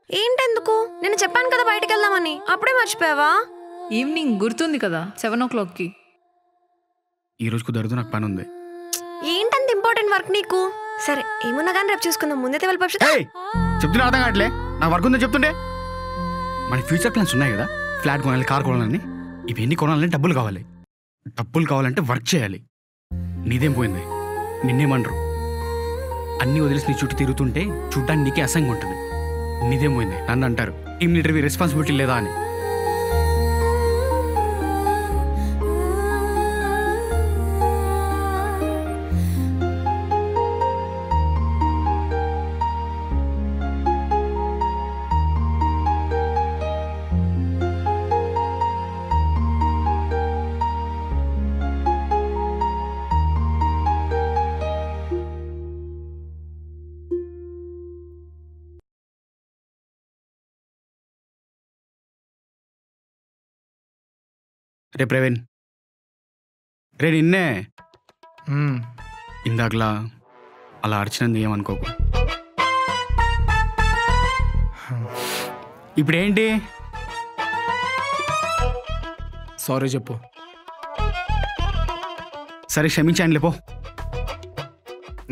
ఏంటెందుకు? నేను చెప్పాను కదా బయటికి వెళ్దామని, అప్పుడే మర్చిపోయావా? ఈవినింగ్ గుర్తుంది కదా 7 o'clockకి. ఈరోజు కుదరదు, నాకు పని ఉంది. ఏంటంత ఇంపార్టెంట్ వర్క్ నీకు? సరే, ఏమున్నా కానీ రేపు చూసుకుందాం. ముందైతే వెళ్ళి చెప్తున్నా అర్థం కావట్లే. నా వర్క్ ఉందని చెప్తుంటే. మన ఫ్యూచర్ ప్లాన్స్ ఉన్నాయి కదా, ఫ్లాట్ కొనాలి, కార్ కొనాలని. ఇవన్నీ కొనాలంటే డబ్బులు కావాలి. డబ్బులు కావాలంటే వర్క్ చేయాలి. నీదేం పోయింది? నిన్నేమనరు. అన్నీ వదిలేసి నీ చుట్టూ తిరుగుతుంటే చూడ్డానికి నీకే అసహ్యంగా ఉంటుంది. నీదేం పోయింది? నన్ను అంటారు టీమ్ లీడర్వి రెస్పాన్సిబిలిటీ లేదా అని. రే ప్రవీణ్, రే నిన్నే. ఇందాకలా అలా అరిచినంది ఏమనుకోకు. ఇప్పుడేంటి? సారీ చెప్పు. సరే, క్షమించాను పో.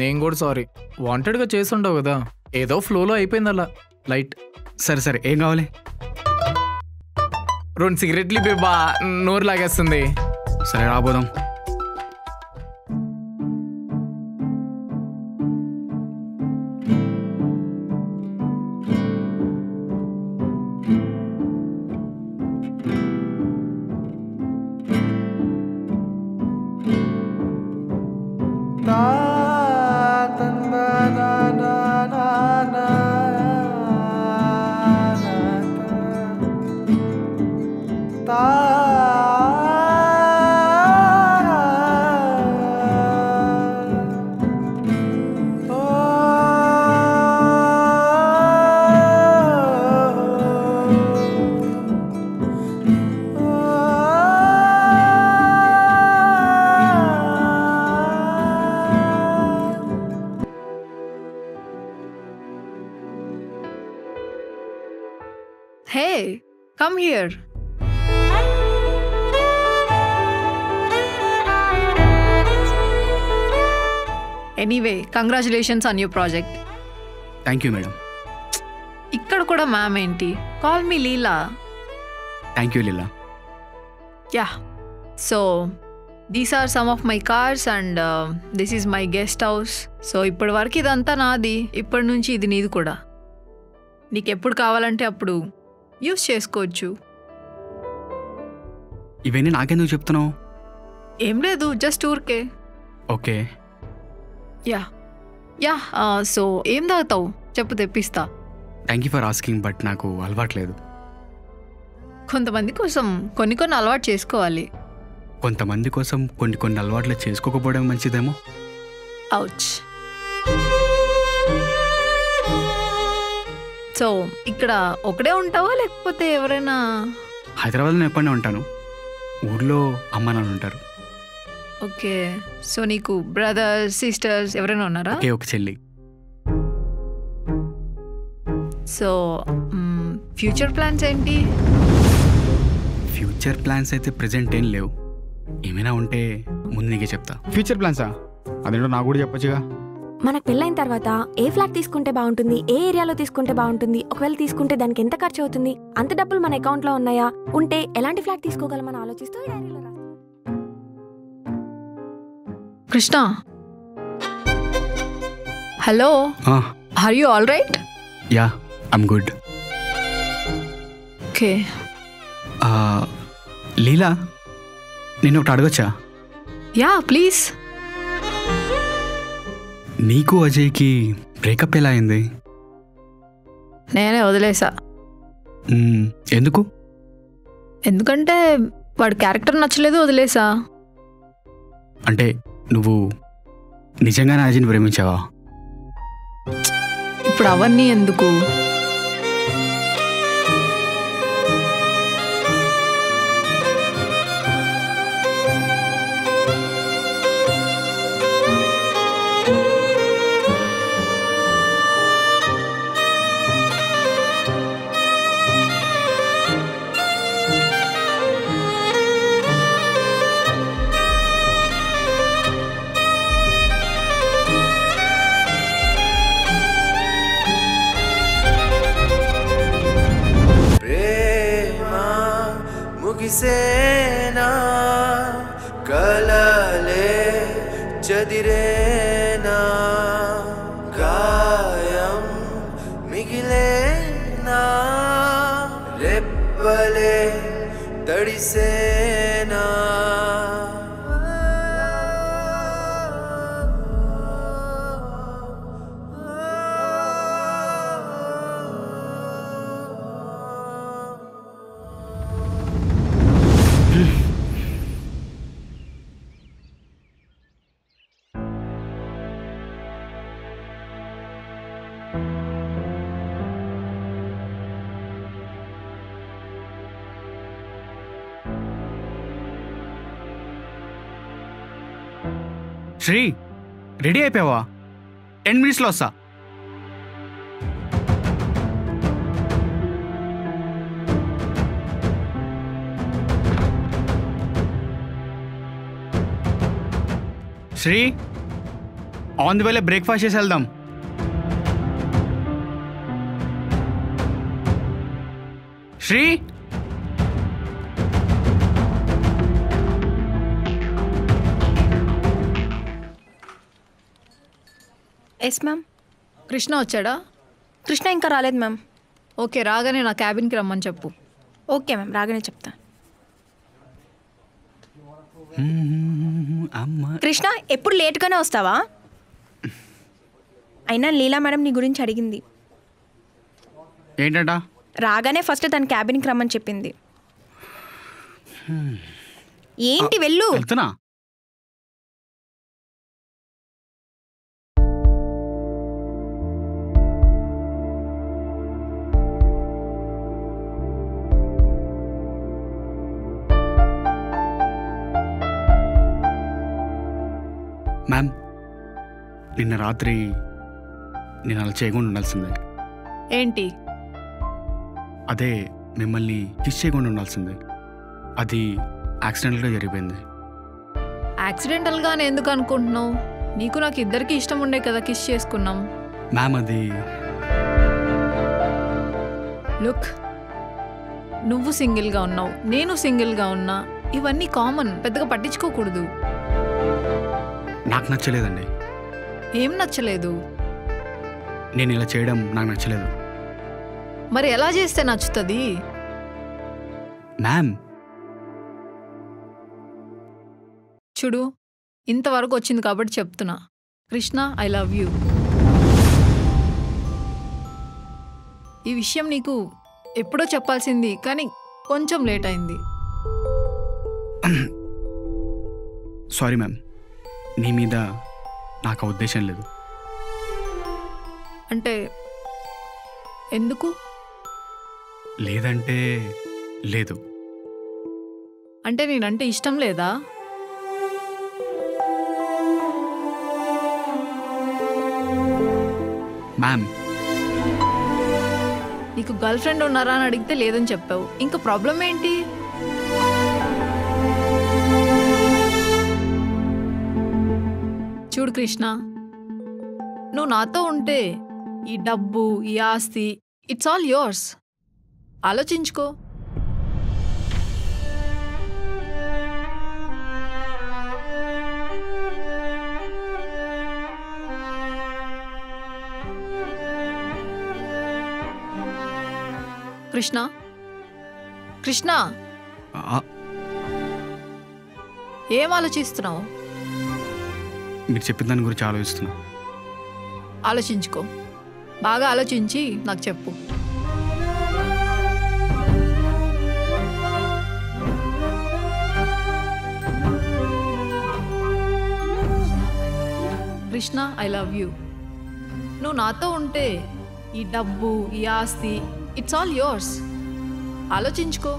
నేను కూడా సారీ. వాంటెడ్గా చేసుండవు కదా, ఏదో ఫ్లోలో అయిపోయింది అలా లైట్. సరే సరే, ఏం కావాలి? 2 సిగరెట్లు బేబా, నోరు లాగేస్తుంది. సరే, రాబోదాం. Hey come here. Anyway congratulations on your project. Thank you madam. ఇక్కడ కూడా మ్యామ్ ఏంటి? Call me Leela. Thank you Leela. Yeah, so these are some of my cars and this is my guest house. So ఇప్పటి వరకు ఇదంతా నాది, ఇప్పటి నుంచి ఇది నీది కూడా. నీకు ఎప్పుడు కావాలంటే అప్పుడు యూస్ చేసుకోవచ్చు. ఇవన్నీ నాకెందుకు చెప్తున్నావు? ఏం లేదు, జస్ట్ ఊరికే. ఓకే. యా యా సో ఏం తాగుతావు చెప్పు, తెప్పిస్తా. Thank you for asking, but నాకు అలవాట్లేదు. కొంతమంది కోసం కొన్ని కొన్ని అలవాటు చేసుకోవాలి. కొంతమంది కోసం కొన్ని అలవాట్లు చేసుకోకపోవడం మంచిదేమో. అవుచ్. సో ఇక్కడ ఒకడే ఉంటావా లేకపోతే ఎవరైనా? హైదరాబాద్లో నేను ఎప్పుడైనా ఉంటాను, ఊర్లో అమ్మ నాన్న ఉంటారు. ఓకే, సో నీకు బ్రదర్స్ సిస్టర్స్ ఎవరైనా ఉన్నారా? ఓకే, ఒక చెల్లి. సో ఫ్యూచర్ ప్లాన్స్ ఏంటి? ఫ్యూచర్ ప్లాన్స్ అయితే ప్రెజెంట్ ఏం లేవు. ఏమైనా ఉంటే ముందు నీకే చెప్తా. ఫ్యూచర్ ప్లాన్సా? అదేంటో నాకు కూడా చెప్పొచ్చుగా. మనకు పెళ్ళైన తర్వాత ఏ ఫ్లాట్ తీసుకుంటే బాగుంటుంది, ఏ ఏరియాలో తీసుకుంటే బాగుంటుంది, ఒకవేళ తీసుకుంటే దానికి ఎంత ఖర్చు అవుతుంది, అంత డబ్బులు మన అకౌంట్లో ఉన్నాయా, ఉంటే ఎలాంటి ఫ్లాట్ తీసుకోగలమని ఆలోచిస్తూ ఈ డైరీలో రాస్తాం. Krishna, hello, are you all right? Yeah, I'm good. Okay. Leela, నేను ఒకటి అడగొచ్చా? Yeah please. నీకు అజయ్కి బ్రేకప్ ఎలా అయింది? నేనే వదిలేసా. ఎందుకు? ఎందుకంటే వాడి క్యారెక్టర్ నచ్చలేదు, వదిలేసా. అంటే నువ్వు నిజంగానే అజయ్ని ప్రేమించావా? ఇప్పుడు అవన్నీ ఎందుకు? ముగిసేనా కలలే చదిరేనా గాయం మిగిలేనా రెప్పలే తడిసేనా శ్రీ, రెడీ అయిపోయావా? 10 minutesలో వస్తా. శ్రీ, ఆన్ ది వేలో బ్రేక్ఫాస్ట్ చేసి వెళ్దాం. Shri, yes ma'am. కృష్ణ వచ్చాడా? కృష్ణ ఇంకా రాలేదు మ్యామ్. ఓకే, రాగానే నా క్యాబిన్కి రమ్మని చెప్పు. ఓకే మ్యామ్, రాగానే చెప్తా. కృష్ణ, ఎప్పుడు లేట్గానే వస్తావా? అయినా లీలా మేడం నీ గురించి అడిగింది. ఏంటంట? రాగానే ఫస్ట్ తన క్యాబిన్కి రమ్మని చెప్పింది. ఏంటి వెళ్ళు. వెళ్తున్నా. మ్యామ్, నిన్న రాత్రి నేను అలా చేయకుండా ఉండాల్సిందే. ఏంటి? అదే మిమ్మల్ని కిస్ చేయకుండా ఉండాల్సింది. అది యాక్సిడెంటల్గా జరిగిపోయింది. యాక్సిడెంటల్గానే ఎందుకు అనుకుంటున్నావు? నీకు నాకు ఇద్దరికి ఇష్టం ఉండే కదా కిస్ చేసుకున్నాం. మ్యామ్ అది లుక్, నువ్వు సింగిల్గా ఉన్నావు, నేను సింగిల్గా ఉన్నా, ఇవన్నీ కామన్, పెద్దగా పట్టించుకోకూడదు. నాకు నచ్చలేదండి. ఏం నచ్చలేదు? నేను ఇలా చేయడం నాకు నచ్చలేదు. మరి ఎలా చేస్తే నచ్చుతుంది? మ్యామ్ చూడు, ఇంతవరకు వచ్చింది కాబట్టి చెప్తున్నా. Krishna, I love you. ఈ విషయం నీకు ఎప్పుడో చెప్పాల్సింది, కానీ కొంచెం లేట్ అయింది. సారీ మ్యామ్, నీ మీద నాకు ఆ ఉద్దేశం లేదు. అంటే ఎందుకు? లేదంటే లేదు. అంటే నేనంటే ఇష్టం లేదా? మ్యామ్ నీకు గర్ల్ ఫ్రెండ్ ఉన్నారా అని అడిగితే లేదని చెప్పావు. ఇంకా ప్రాబ్లం ఏంటి? చూడు కృష్ణ, నువ్వు నాతో ఉంటే ఈ డబ్బు, ఈ ఆస్తి, ఇట్స్ ఆల్ యోర్స్. ఆలోచించుకో. కృష్ణ, కృష్ణ, ఏం ఆలోచిస్తున్నావు? మీరు చెప్పిన దాని గురించి ఆలోచిస్తున్నా. ఆలోచించుకో, బాగా ఆలోచించి నాకు చెప్పు. Krishna, I love you. నువ్వు నాతో ఉంటే ఈ డబ్బు, ఈ ఆస్తి, ఇట్స్ ఆల్ యోర్స్. ఆలోచించుకో.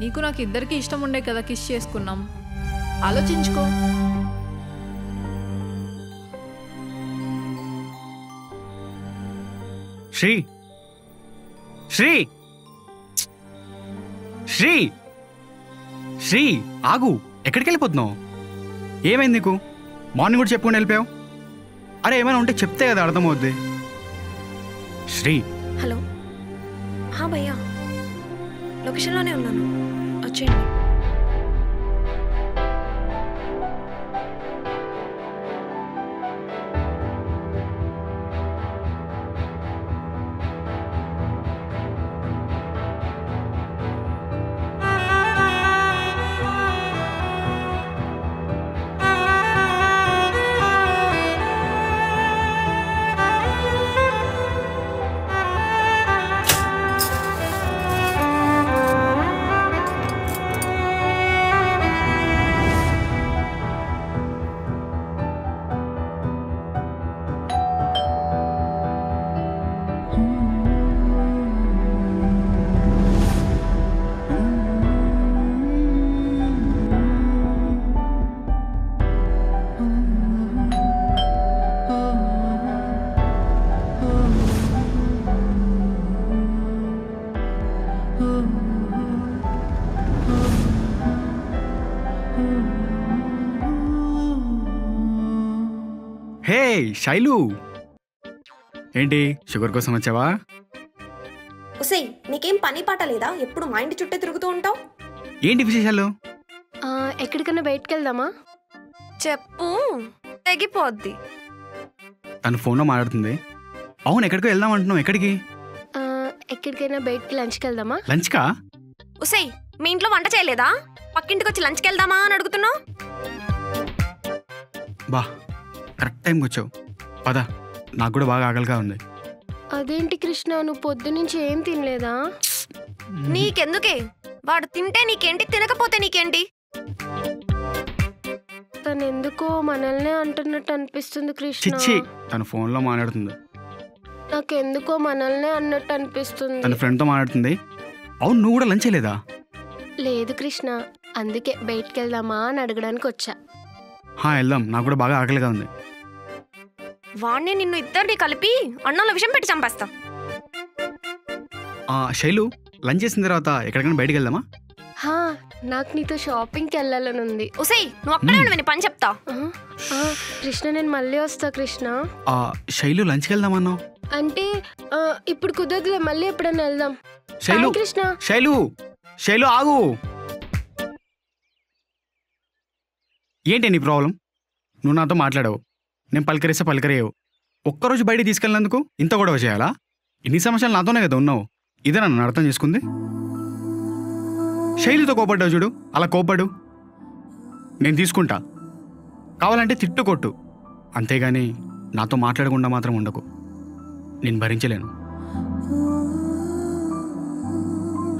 నీకు నాకు ఇద్దరికి ఇష్టం ఉండే కదా కిస్ చేసుకున్నాం. ఆలోచించుకో. శ్రీ శ్రీ శ్రీ శ్రీ ఆగు, ఎక్కడికి వెళ్ళిపోతున్నావు? ఏమైంది నీకు? మార్నింగ్ కూడా చెప్పుకొని వెళ్ళిపోయావు. అరే ఏమైనా ఉంటే చెప్తే కదా అర్థమవుద్ది. శ్రీ, హలో. భయ్యా, లొకేషన్లోనే ఉన్నాను, వచ్చేయండి. హే శైలు, ఏంటి షుగర్ కోసం వచ్చావా? ఒసేయ్, నీకేం పని పాట లేదా? ఎప్పుడు మా ఇంటి చుట్టే తిరుగుతూ ఉంటావు. ఏంటి విశేషాలు? ఎక్కడికన్నా బయటకు వెళ్దామా? చెప్పు, తెగిపోద్ది. తను ఫోన్లో మాట్లాడుతుంది. అవును, ఎక్కడికో వెళ్దాం అంటున్నావు. ఎక్కడికి? ఎక్కడికైనా బయటకి లంచ్కి వెళ్దామా? లంచ్కా? ఒసేయ్, మీ ఇంట్లో వంట చేయలేదా? పక్కింటికి వచ్చి లంచ్కి వెళ్దామా అని అడుగుతున్నావు. బా, కరెక్ట్ టైంకి వచ్చావు. పద, నాకు కూడా బాగా ఆకలిగా ఉంది. అదేంటి కృష్ణ, నువ్వు పొద్దు నుంచి ఏం తినలేదా? నీకెందుకే? వాడు తింటే నీకేంటి, తినకపోతే నీకేంటి? తను ఎందుకో మనల్నే అంటున్నట్టు అనిపిస్తుంది కృష్ణ. చిచ్చి, తను ఫోన్లో మాట్లాడుతుంది. నాకెందుకో మనల్నే అన్నట్టు అనిపిస్తుంది. తన ఫ్రెండ్తో మాట్లాడుతుంది. అవును, నువ్వు కూడా లంచ్ చేయలేదా? లేదు కృష్ణ, అందుకే బయటికి వెళ్దామా అని అడగడానికి వచ్చా. వెళ్దాం, నాకు కూడా బాగా ఆకలిగా ఉంది. వాణ్ణి నిన్ను ఇద్దరిని కలిపి అన్నంలో విషం పెట్టి చంపేస్తా. శైలు లంచ్ చేసిన తర్వాత ఎక్కడికైనా బయటికి వెళ్దామా? హా, నాకు నీతో షాపింగ్కి వెళ్ళాలని ఉంది. ఒసే నువ్వు అక్కడే ఉండు, నేను పని చెప్తా. కృష్ణ నేను మళ్ళీ వస్తా కృష్ణ. శైలు లంచ్కి వెళ్దామన్నావు. అంటే ఇప్పుడు కుదరదులే, మళ్ళీ ఎప్పుడైనా వెళ్దాం. శైలు Bye, కృష్ణ. శైలు శైలు ఆగు. ఏంటి నీ ప్రాబ్లం? నువ్వు నాతో మాట్లాడావు, నేను పలకరిస్తే పలకరేయవు. ఒక్కరోజు బయటికి తీసుకెళ్ళినందుకు ఇంత గొడవ చేయాలా? ఇన్ని సమస్యలు నాతోనే కదా ఉన్నావు. ఇదే నన్ను అర్థం చేసుకుంది. శైలితో కోపడ్డావు చూడు, అలా కోపడు. నేను తీసుకుంటా, కావాలంటే తిట్టు కొట్టు, అంతేగాని నాతో మాట్లాడకుండా మాత్రం ఉండకు. నేను భరించలేను.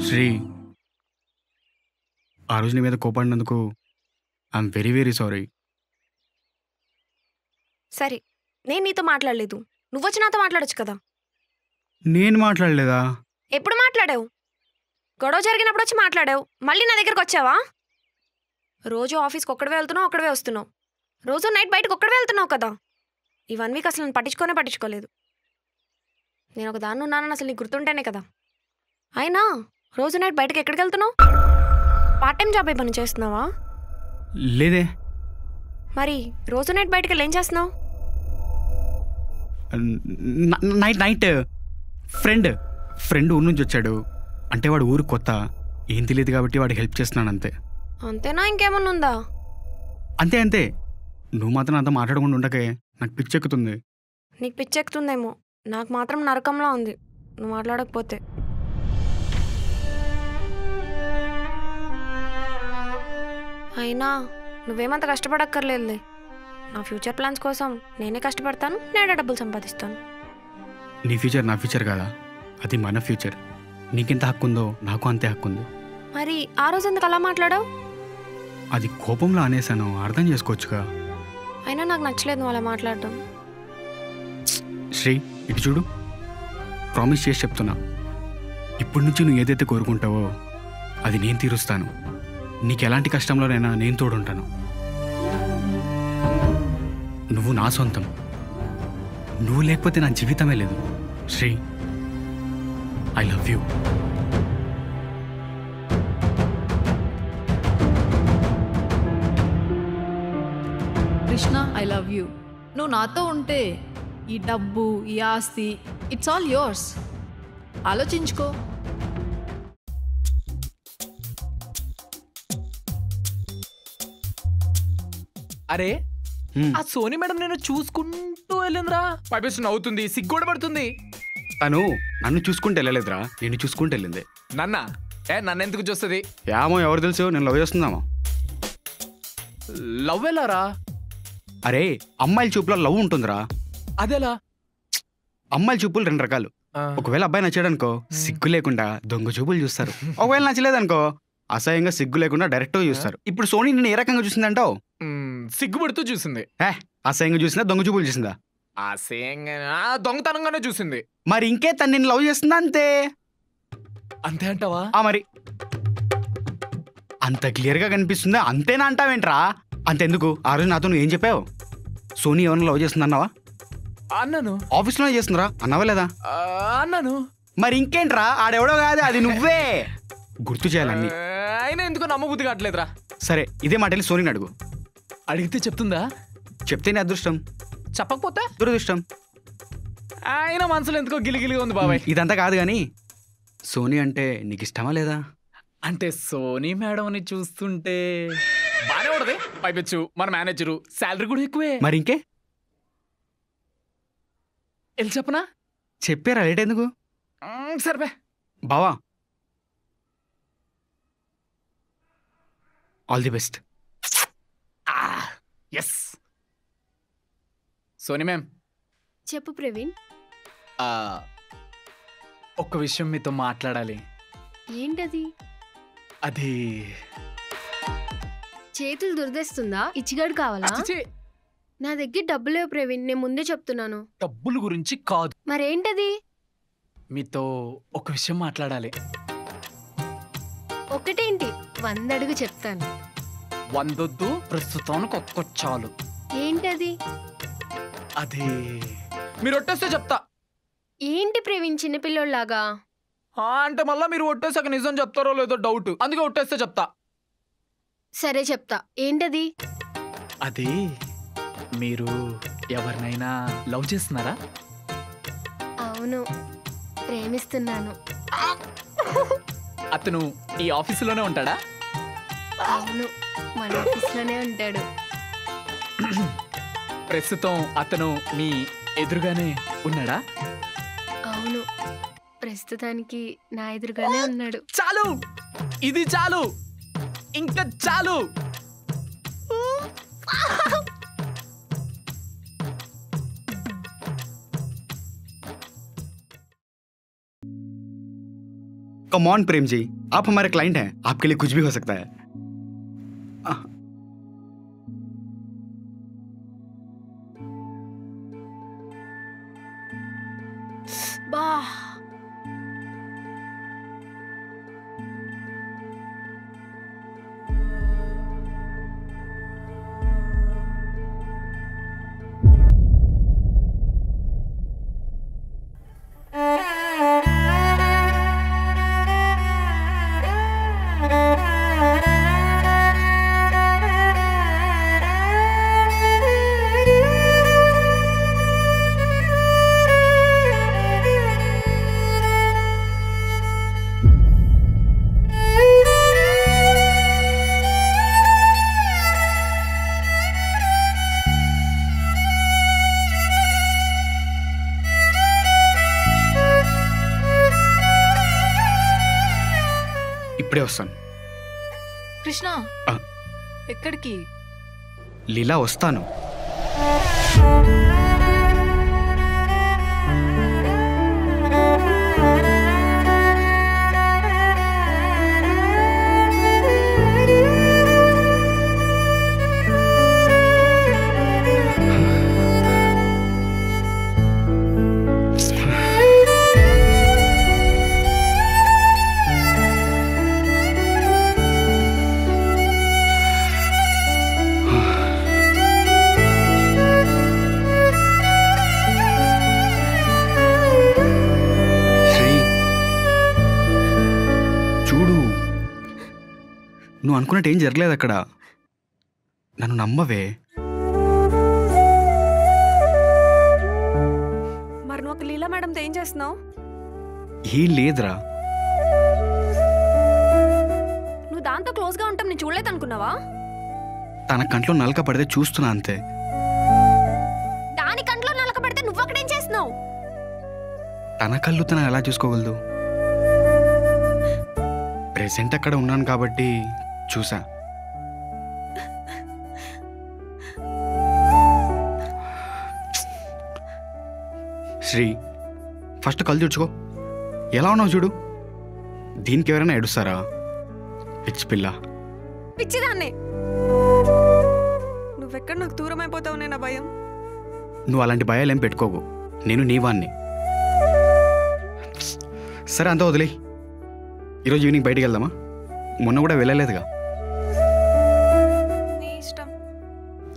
శ్రీ, ఆ రోజు నీ మీద కోపడినందుకు ఐఎమ్ వెరీ వెరీ సారీ. సరే, నేను నీతో మాట్లాడలేదు, నువ్వు వచ్చి నాతో మాట్లాడొచ్చు కదా. నేను మాట్లాడలేదా? ఎప్పుడు మాట్లాడావు? గొడవ జరిగినప్పుడు వచ్చి మాట్లాడావు, మళ్ళీ నా దగ్గరకు వచ్చావా? రోజు ఆఫీస్కి ఒక్కడవే వెళ్తున్నావు, ఒక్కడవే వస్తున్నావు. రోజు నైట్ బయటకు ఒక్కడవే వెళ్తున్నావు కదా. ఈ 1 వీక్ అసలు నేను పట్టించుకోలేదు. నేను ఒక దాన్ని ఉన్నానని అసలు నీకు గుర్తుంటేనే కదా. అయినా రోజు నైట్ బయటకు ఎక్కడికి వెళ్తున్నావు? పార్ట్ టైం జాబ్ పని చేస్తున్నావా? లేదే. మరి రోజు నైట్ బయటకు వెళ్ళి ఏం చేస్తున్నావు? నైట్ ఫ్రెండ్ ఊరు నుంచి వచ్చాడు, అంటే వాడు ఊరు కొత్త, ఏం తెలియదు కాబట్టి వాడికి హెల్ప్ చేస్తున్నాను అంతే. అంతేనా, ఇంకేమన్నా ఉందా? అంతే. నువ్వు మాత్రం నాతో మాట్లాడకుండా ఉండకే, నాకు పిచ్చెక్కుతుంది. నీకు పిచ్చెక్కుతుందేమో, నాకు మాత్రం నరకంలా ఉంది నువ్వు మాట్లాడకపోతే. అయినా నువ్వేమంత కష్టపడక్కర్లేదులే. నా ఫ్యూచర్ ప్లాన్స్ కోసం నేనే కష్టపడతాను, నేనే డబ్బులు సంపాదిస్తాను. నీ ఫ్యూచర్ నా ఫ్యూచర్ కాదా, అది మన ఫ్యూచర్. నీకెంత హక్కు ఉందో నాకు అంతే హక్కు ఉంది. మరి ఆ రోజు ఎందుకు అలా మాట్లాడావు? అది కోపంలో అనేసాను, అర్థం చేసుకోవచ్చుగా. అయినా నాకు నచ్చలేదు నువ్వు అలా మాట్లాడడం. శ్రీ, ఇటు చూడు, ప్రామిస్ చేసి చెప్తున్నా, ఇప్పటి నుంచి నువ్వు ఏదైతే కోరుకుంటావో అది నేను తీరుస్తాను. నీకు ఎలాంటి కష్టంలోనైనా నేను తోడుంటాను. నువ్వు నా సొంతం, నువ్వు లేకపోతే నా జీవితమే లేదు. Sri, I love you. Krishna, I love you. నువ్వు నాతో ఉంటే ఈ డబ్బు, ఈ ఆస్తి, ఇట్స్ ఆల్ యోర్స్. ఆలోచించుకో. అరే, ఆ సోనీ మేడం నేను చూసుకుంటూ వెళ్ళిందిరా. పైపేసి నవ్వుతుంది, సిగ్గోడ పడుతుంది. తను నన్ను చూసుకుంటూ వెళ్ళలేదురా, నేను చూసుకుంటూ వెళ్ళింది. నన్ను ఎందుకు చూస్తుంది? ఏమో, ఎవరు తెలుసు, నేను లవ్ చేస్తున్నామా. లవ్ వెళ్ళారా? అరే, అమ్మాయిల చూపులో లవ్ ఉంటుందిరా. అదేలా? అమ్మాయిల చూపులు 2 రకాలు. ఒకవేళ అబ్బాయి నచ్చాడనుకో సిగ్గు లేకుండా దొంగ చూపులు చూస్తారు. ఒకవేళ నచ్చలేదనుకో అసహ్యంగా సిగ్గు లేకుండా డైరెక్ట్ చూస్తారు. ఇప్పుడు సోనీ నిన్ను ఏ రకంగా చూసిందంటావు? సిగ్గుపడుతూ చూసింది. అసహ్యంగా చూసిందా, దొంగ చూపులు చూసిందా? అసహ్యంగా, దొంగతనంగానే చూసింది. మరి ఇంకే తను నిన్ను లవ్ చేస్తుందా? అంతే అంటావా? మరి అంత క్లియర్గా కనిపిస్తుందా? అంతేనా అంటావేంట్రా? అంతెందుకు, ఆ రోజు నాతో నువ్వు ఏం చెప్పావు? సోనీ ఏమన్నా లవ్ చేస్తుంది అన్నావా? అన్నాను. ఆఫీస్లోనే చేస్తుందిరా అన్నావా లేదా? అన్నాను. మరి ఇంకేంట్రా, ఆడెవడో కాదు, అది నువ్వే. గుర్తు చేయాలన్నీ. అయినా ఎందుకు నమ్మబుద్ధి కావట్లేదురా. సరే, ఇదే మాటలు సోనీని అడుగు. అడిగితే చెప్తుందా? చెప్తేనే అదృష్టం, చెప్పకపోతే దురదృష్టం. ఆయన మనసులో ఎందుకో గిలిగిలిగా ఉంది బాబాయ్. ఇదంతా కాదు కానీ సోనీ అంటే నీకు ఇష్టమా లేదా? అంటే సోనీ మేడంని చూస్తుంటే బానే ఉండదు. పైపెచ్చు మన మేనేజరు, శాలరీ కూడా ఎక్కువే. మరి ఇంకే వెళ్ళి చెప్పనా? చెప్పారా, లేట్ ఎందుకు? సరే బావా, all the best. Yes. Soni ma'am. చెప్పు ప్రవీణ్. ఒక్క విషయం మీతో మాట్లాడాలి. ఏంటది? అది చేతులు దురదేస్తుందా? ఇచ్చిగాడు కావాలా? నా దగ్గర డబ్బులు లేవు ప్రవీణ్, నేను ముందే చెప్తున్నాను. డబ్బుల గురించి కాదు. మరేంటది? మీతో ఒక విషయం మాట్లాడాలి. ఒకటేంటి, 100 అడుగు చెప్తాను. 100 ప్రస్తుతానికి ఒక్క చాలు. ఏంటది? అది మీరు ఒట్టేస్తే చెప్తా. ఏంటి ప్రవీణ్ చిన్నపిల్లోళ్ళలాగా? అంటే మళ్ళీ మీరు ఒట్టేసాక నిజం చెప్తారో లేదో డౌట్, అందుకే ఒట్టేస్తే చెప్తా. సరే చెప్తా. ఏంటది? అది మీరు ఎవరినైనా లవ్ చేస్తున్నారా? అవును, ప్రేమిస్తున్నాను. అతను ఈ ఆఫీసులోనే ఉంటాడా? అవును, మన ఆఫీస్లోనే ఉంటాడు. ప్రస్తుతం అతను మీ ఎదురుగానే ఉన్నాడా? అవును, ప్రస్తుతానికి నా ఎదురుగానే ఉన్నాడు. చాలు, ఇది చాలు, ఇంకా చాలు. कम ऑन प्रेम जी, आप हमारे क्लाइंट हैं, आपके लिए कुछ भी हो सकता है. బా ఇప్పుడే వస్తాను. కృష్ణ, ఎక్కడికి? లీలా వస్తాను. నువ్వు అనుకున్నట్టు ఏం జరగలేదు అక్కడ. నన్ను నమ్మవే. మరి నువ్వు ఒక లీలా మేడంతో ఏం చేస్తున్నావు? ఏం లేదురా. నువ్వు దాంతో క్లోజ్గా ఉంటాం నేను చూడలేదు అనుకున్నావా? తన కంట్లో నలక పడితే చూస్తున్నా అంతే. దాని కంట్లో నలక పడితే నువ్వు అక్కడేం చేస్తున్నావు? తన కళ్ళు తన ఎలా చూసుకోగలదు? ప్రెసెంట్ అక్కడ ఉన్నాను కాబట్టి చూసా. శ్రీ, ఫస్ట్ కళ్ళు తుడుచుకో. ఎలా ఉన్నావు చూడు. దీనికి ఎవరైనా ఏడుస్తారా? పిచ్చి పిల్ల. పిచ్చిదాన్ని. నువ్వెక్కడ నాకు దూరం అయిపోతావు నా భయం. నువ్వు అలాంటి భయాలు ఏం పెట్టుకోకు. నేను నీవాన్ని. సరే అంతా వదిలే. ఈరోజు ఈవినింగ్ బయటికి వెళ్దామా? మొన్న కూడా వెళ్ళలేదుగా.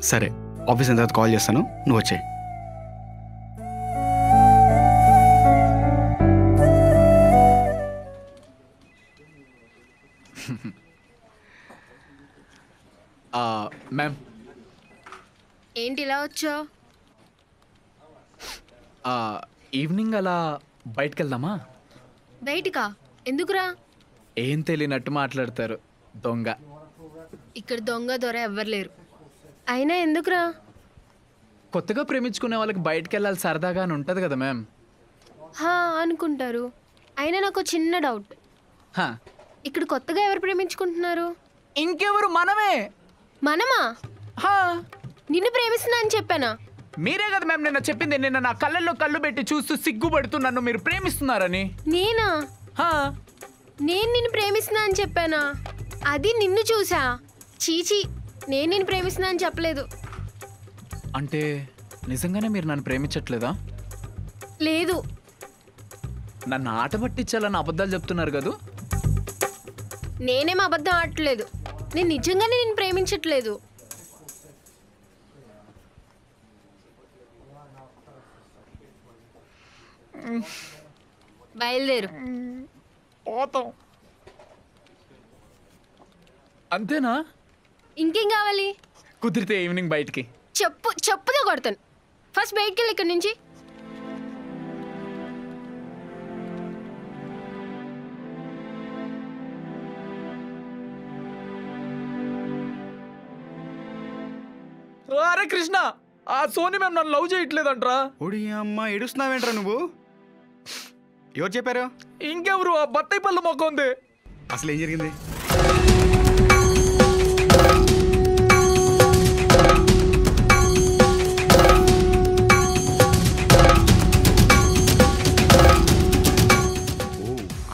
సరే, ఆఫీస్ అయిన తర్వాత కాల్ చేస్తాను, నువ్వు వచ్చే. మ్యామ్, ఏంటి ఇలా వచ్చావు? ఈవినింగ్ అలా బయటికి వెళ్దామా? బయటికా? ఎందుకురా? ఏం తెలియనట్టు మాట్లాడతారు. దొంగ. ఇక్కడ దొంగ దొర ఎవ్వరు లేరు. అయినా ఎందుకురా? కొత్తగా ప్రేమించుకునే వాళ్ళకి బయటకు వెళ్ళాలి సరదాగా అని ఉంటుంది కదా మ్యామ్. అనుకుంటారు. అయినా నాకు చిన్న డౌట్. ఇక్కడ కొత్తగా ఎవరు ప్రేమించుకుంటున్నారు? ఇంకెవరు? మనమే. మనమా? నిన్ను ప్రేమిస్తున్నా అని చెప్పానా? మీరే కదా మ్యామ్ నిన్న చెప్పింది. నిన్న నా కళ్ళల్లో కళ్ళు పెట్టి చూస్తూ సిగ్గుపడుతూ నన్ను మీరు ప్రేమిస్తున్నారని. నేనా? నేను నిన్ను ప్రేమిస్తున్నా అని చెప్పానా? అది నిన్ను చూసా. చీచి, నేను నిన్ను ప్రేమిస్తున్నా అని చెప్పలేదు. అంటే నిజంగానే మీరు నన్ను ప్రేమించట్లేదా? లేదు. నన్ను ఆట పట్టించాలని అబద్ధాలు చెప్తున్నారు కదా. నేనేం అబద్ధం ఆడట్లేదు. నేను నిజంగానే నిన్ను ప్రేమించట్లేదు. బయలుదేరు. పోతాం. అంతేనా? ఇంకేం కావాలి? కుదిరితే ఈవినింగ్ బయటికి. చెప్పుతో కొడతాను. ఫస్ట్ బయటికి వెళ్ళి ఇక్కడి నుంచి. అరే కృష్ణ, ఆ సోని మేము నన్ను లవ్ చేయట్లేదంట్రా. ఓడి అమ్మ ఏడుస్తున్నావేంట్రా నువ్వు? ఎవరు చెప్పారు? ఇంకెవరు? ఆ బత్తాయి పళ్ళు మొక్క ఉంది. అసలు ఏం జరిగింది?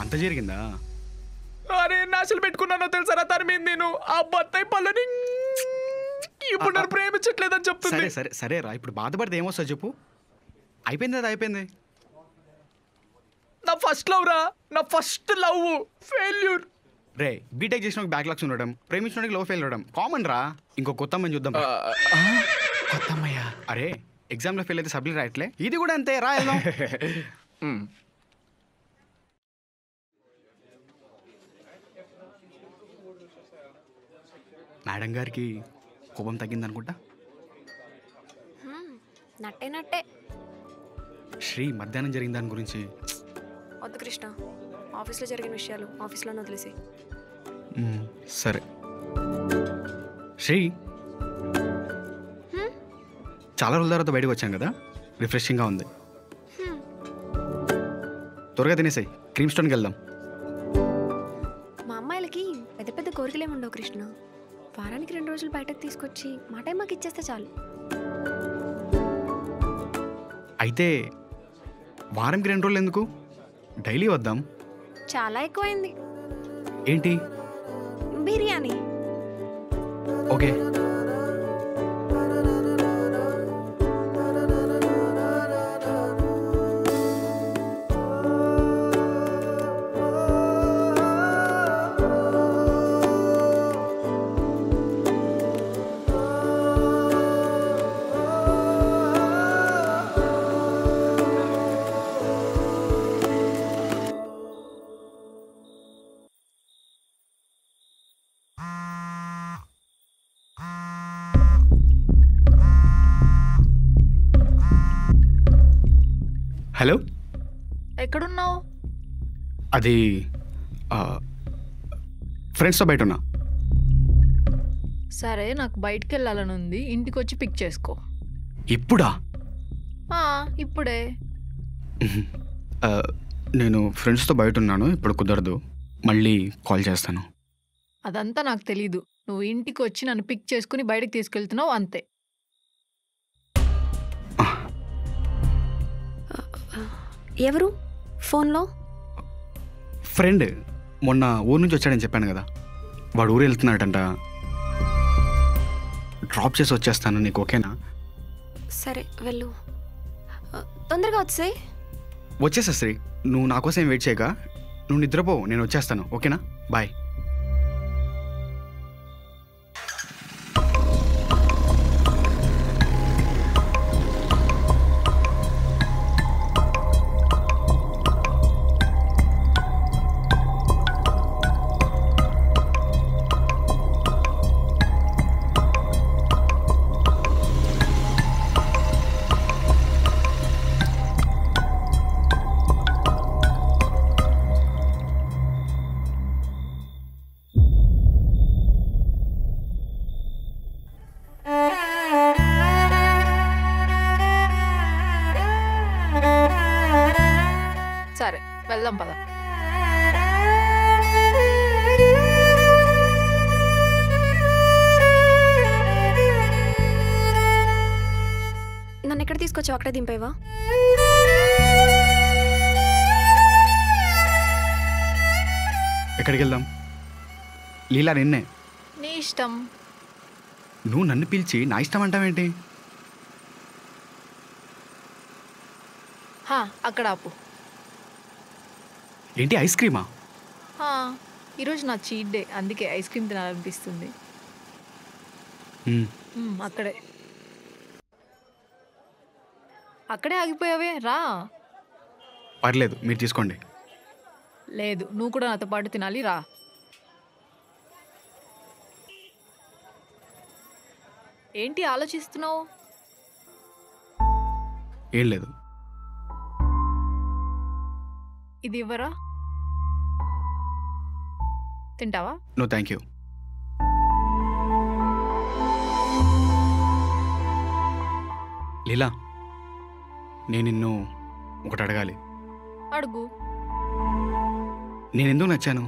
అంత జరిగిందా? అరే నాశలు పెట్టుకున్నానో తెలుసారా తన మీద నేను. ఆ బత్తాయి పళ్ళని ఇప్పుడు నన్ను ప్రేమించట్లేదని చెప్తుంది. సరే సరే సరే రా, ఇప్పుడు బాధపడితే ఏమొస్తా చెప్పు. అయిపోయింది, అది అయిపోయింది. నా ఫస్ట్ లవ్ రా, నా ఫస్ట్ లవ్ ఫెయిల్యూర్. రే బీటెక్ చేసిన బ్యాక్లాగ్స్ ఉండడం, ప్రేమించడానికి లవ్ ఫెయిల్ అవడం కామన్ రా. ఇంకో కొత్త అమ్మాయిని చూద్దాం. కొత్త అమ్మాయ్యా? అరే ఎగ్జామ్లో ఫెయిల్ అయితే సబ్జెక్ట్ రాయట్లే, ఇది కూడా అంతే రా. వెళ్దాం. మేడం గారికి కోపం తగ్గిందనుకుంటా. నట్టే నట్టే. శ్రీ మధ్యాహ్నం జరిగిన దాని గురించి వద్దు కృష్ణ, ఆఫీస్లో జరిగిన విషయాలు ఆఫీస్లోనే వదిలేసి. సరే శ్రీ, చాలా రోజుల తర్వాత బయటకు వచ్చాను కదా, రిఫ్రెషింగ్గా ఉంది. త్వరగా తినేసాయి, క్రీమ్ స్టోన్కి వెళ్దాం. మా అమ్మాయిలకి పెద్ద పెద్ద కోరికలేమి ఉండవు కృష్ణ. వారానికి 2 రోజులు బయటకు తీసుకొచ్చి మా టైం మాకు ఇచ్చేస్తే చాలు. అయితే వారంకి 2 రోజులు ఎందుకు, డైలీ వద్దాం. చాలా ఎక్కువైంది. ఏంటి? బిర్యానీ. ఓకే. హలో, ఎక్కడున్నావు? అది ఫ్రెండ్స్తో బయట ఉన్నా. సరే, నాకు బయటికి వెళ్ళాలని ఉంది, ఇంటికి వచ్చి పిక్ చేసుకో. ఇప్పుడా? ఇప్పుడే. నేను ఫ్రెండ్స్తో బయట ఉన్నాను, ఇప్పుడు కుదరదు, మళ్ళీ కాల్ చేస్తాను. అదంతా నాకు తెలీదు. నువ్వు ఇంటికి వచ్చి నన్ను పిక్ చేసుకుని బయటకు తీసుకెళ్తున్నావు అంతే. ఎవరు ఫోన్లో? ఫ్రెండ్, మొన్న ఊరు నుంచి వచ్చాడని చెప్పాను కదా, వాడు ఊరు వెళ్తున్నాడంట. డ్రాప్ చేసి వచ్చేస్తాను, నీకు ఓకేనా? సరే వెళ్ళు, తొందరగా వచ్చేయ్. వచ్చేసా శ్రీ, నువ్వు నా కోసం వెయిట్ చేయగా, నువ్వు నిద్రపో, నేను వచ్చేస్తాను, ఓకేనా? బాయ్. సరే వెళ్దాం పద. నన్ను ఎక్కడ తీసుకొచ్చావు? అక్కడే దింపేవా? ఎక్కడికి వెళ్దాం? లీలా, నిన్నే. నీ ఇష్టం. నువ్వు నన్ను పిలిచి నా ఇష్టం అంటావేంటి? అక్కడ ఆపు. ఏంటి, ఐస్ క్రీమా? ఈరోజు నా చీట్ డే, అందుకే ఐస్ క్రీమ్ తినాలనిపిస్తుంది. అక్కడే అక్కడే ఆగిపోయావే, రా. పర్లేదు, మీరు తీసుకోండి. లేదు, నువ్వు కూడా నాతో పాటు తినాలి, రా. ఏంటి ఆలోచిస్తున్నావు? ఏం లేదు. ఇది ఇవ్వరా? తింటావా? No thank you. లీలా, నేను నిన్ను ఒకటి అడగాలి. అడుగు. నేను ఎందుకు నచ్చాను?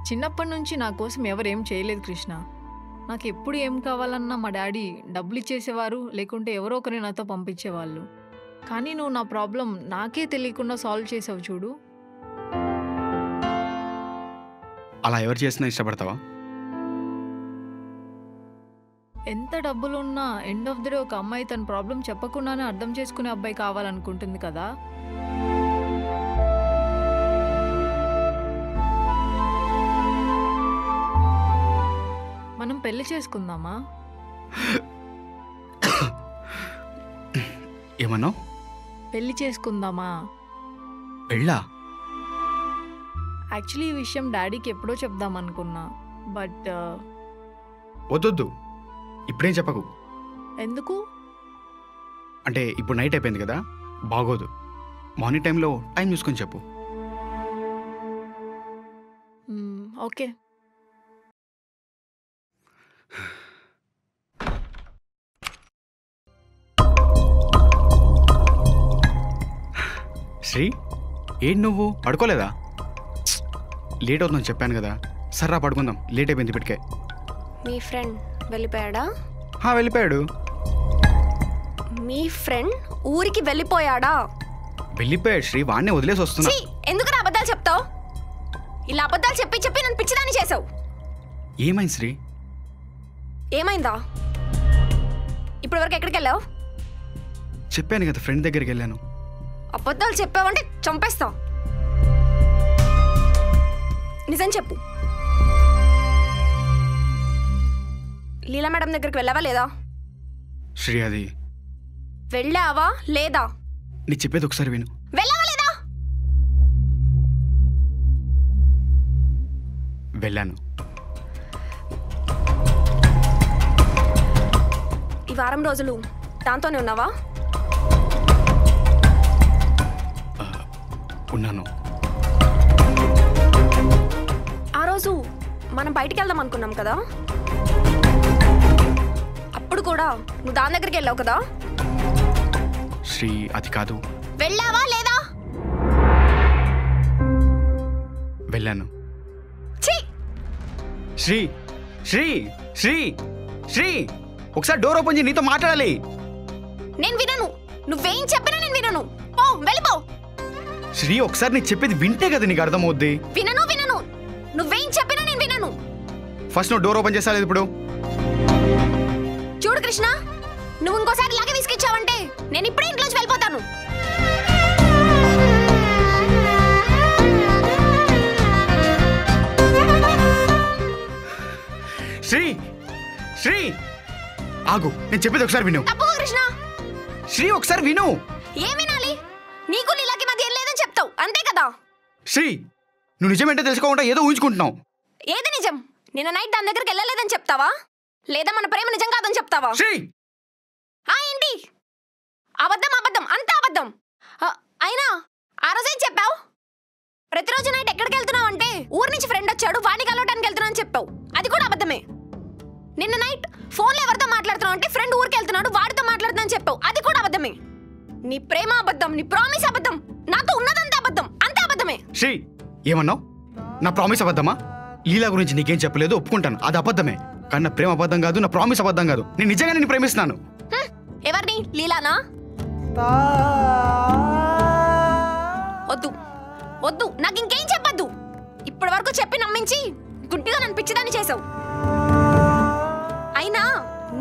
చిన్నప్పటి నుంచి నా కోసం ఎవరేం చేయలేదు కృష్ణ. నాకు ఎప్పుడు ఏం కావాలన్నా మా డాడీ డబ్బులు ఇచ్చేసేవారు, లేకుంటే ఎవరో ఒకరిని నాతో పంపించేవాళ్ళు. కానీ నువ్వు నా ప్రాబ్లం నాకే తెలియకుండా సాల్వ్ చేసావు చూడు. అలా ఎవరు చేసినా ఇష్టపడతావా? ఎంత డబ్బులున్నా ఎండ్ ఆఫ్ ది డే ఒక అమ్మాయి తన ప్రాబ్లం చెప్పకుండానే అర్థం చేసుకునే అబ్బాయి కావాలనుకుంటుంది కదా. మనం పెళ్లి చేసుకుందామా? ఏమన్నావు? పెళ్లి చేసుకుందామా? పెళ్ళా? యాక్చువల్లీ ఈ విషయం డాడీకి ఎప్పుడో చెప్దామనుకున్నా, బట్ వద్దొద్దు, ఇప్పుడేం చెప్పకు. ఎందుకు? అంటే ఇప్పుడు నైట్ అయిపోయింది కదా, బాగోదు. మార్నింగ్ టైంలో టైం చూసుకొని చెప్పు. ఓకే. శ్రీ, ఏంటి నువ్వు పడుకోలేదా? లేట్ అవుతుందని చెప్పాను కదా. సర్రా పడుకుందాం, లేట్ అయిపోయింది ఇప్పటికే. మీ ఫ్రెండ్ వెళ్ళిపోయాడా? వెళ్ళిపోయాడు. మీ ఫ్రెండ్ ఊరికి వెళ్ళిపోయాడా? వెళ్ళిపోయాడు శ్రీ, వాడిని వదిలేసి వస్తున్నా. ఎందుకు అబద్ధాలు చెప్తావు? ఇలా అబద్ధాలు చెప్పి చెప్పి నన్ను పిచ్చిదాన్ని చేసావు. ఏమైంది శ్రీ? ఏమైందా? ఇప్పటి వరకు ఎక్కడికి వెళ్ళావు? చెప్పాను కదా, ఫ్రెండ్ దగ్గరికి వెళ్ళాను. అబద్ధాలు చెప్పావంటే చంపేస్తా. నిజం చెప్పు. లీలా మేడం దగ్గరికి వెళ్ళావా లేదా? శ్రీ, అది వెళ్ళావా లేదా? నీ చెప్పేది ఒకసారి విను. వెళ్ళావా లేదా? వెళ్ళాను. ఈ వారం రోజులు దాంతోనే ఉన్నావా? ఉన్నాను. ఆ రోజు మనం బయటికి వెళ్దాం అనుకున్నాం కదా, అప్పుడు కూడా నువ్వు దాని దగ్గరికి వెళ్ళావు కదా. శ్రీ, అది కాదు. వెళ్ళావా లేదా? వెళ్ళాను. శ్రీ శ్రీ శ్రీ శ్రీ, ఒకసారి డోర్ ఓపెన్ చేయి, నీతో మాట్లాడాలి. నేను వినను. నువ్వేం చెప్పినా నేను వినను. పో, వెళ్ళిపో. శ్రీ, ఒకసారి నీకు చెప్పేది వింటే కదా నీకు అర్థమవుద్ది. వినను వినను. నువ్వేం చెప్పినా నేను వినను. ఫస్ట్ నువ్వు డోర్ ఓపెన్ చేస్తాలేదు ఇప్పుడు. చూడు కృష్ణ, నువ్వు ఇంకోసారి ఇలాగే విసిగిచ్చావంటే నేను ఇప్పుడే ఇంట్లోంచి వెళ్ళిపోతాను. శ్రీ శ్రీ, ఆగు, నేను చెప్పేది ఒకసారి విను. తప్పుకో కృష్ణ. శ్రీ, ఒకసారి విను. ఏం వినాలి? నీకు లీలాకి మధ్య ఏం లేదని చెప్తావు, అంతే కదా? శ్రీ, నువ్వు నిజమేంటో తెలుసుకోకుండా ఏదో ఊహించుకుంటున్నావు. ఏది నిజం? నిన్న నైట్ దాని దగ్గరికి వెళ్ళలేదని చెప్తావా, లేదా మన ప్రేమ నిజం కాదని చెప్తావా? శ్రీ, ఏంటి అబద్ధం? అబద్ధం, అంత అబద్ధం. అయినా ఆ రోజేం చెప్పావు? ప్రతిరోజు నైట్ ఎక్కడికి వెళ్తున్నావు అంటే ఊరి నుంచి ఫ్రెండ్ వచ్చాడు, వాడిని కలవడానికి వెళ్తున్నావు అని చెప్పావు. అది కూడా అబద్ధమే. నిన్న నైట్ ఫోన్లో ఎవరితో మాట్లాడుతున్నావు అంటే ఫ్రెండ్ ఊరికి వెళ్తున్నాడు, వాడితో మాట్లాడుతున్నా అని చెప్పావు. అది కూడా అబద్ధమే. నీ ప్రేమ అబద్ధం, నీ ప్రామిస్ అబద్ధం, నాతో ఉన్నదంతా అబద్ధం, అంతా అబద్ధమే. శ్రీ, ఏమన్నావు? నా ప్రామిస్ అబద్ధమా? లీలా గురించి నీకేం చెప్పలేదు, ఒప్పుకుంటాను, అది అబద్ధమే. కానీ నా ప్రేమ అబద్ధం కాదు, నా ప్రామిస్ అబద్ధం కాదు. నేను నిజంగా నేను ప్రేమిస్తున్నాను. ఎవరిని? లీలానా? వద్దు వద్దు, నాకు ఇంకేం చెప్పద్దు. ఇప్పటి వరకు చెప్పి నమ్మించి గుడ్డిగా నన్ను పిచ్చిదాన్ని చేసావు. అయినా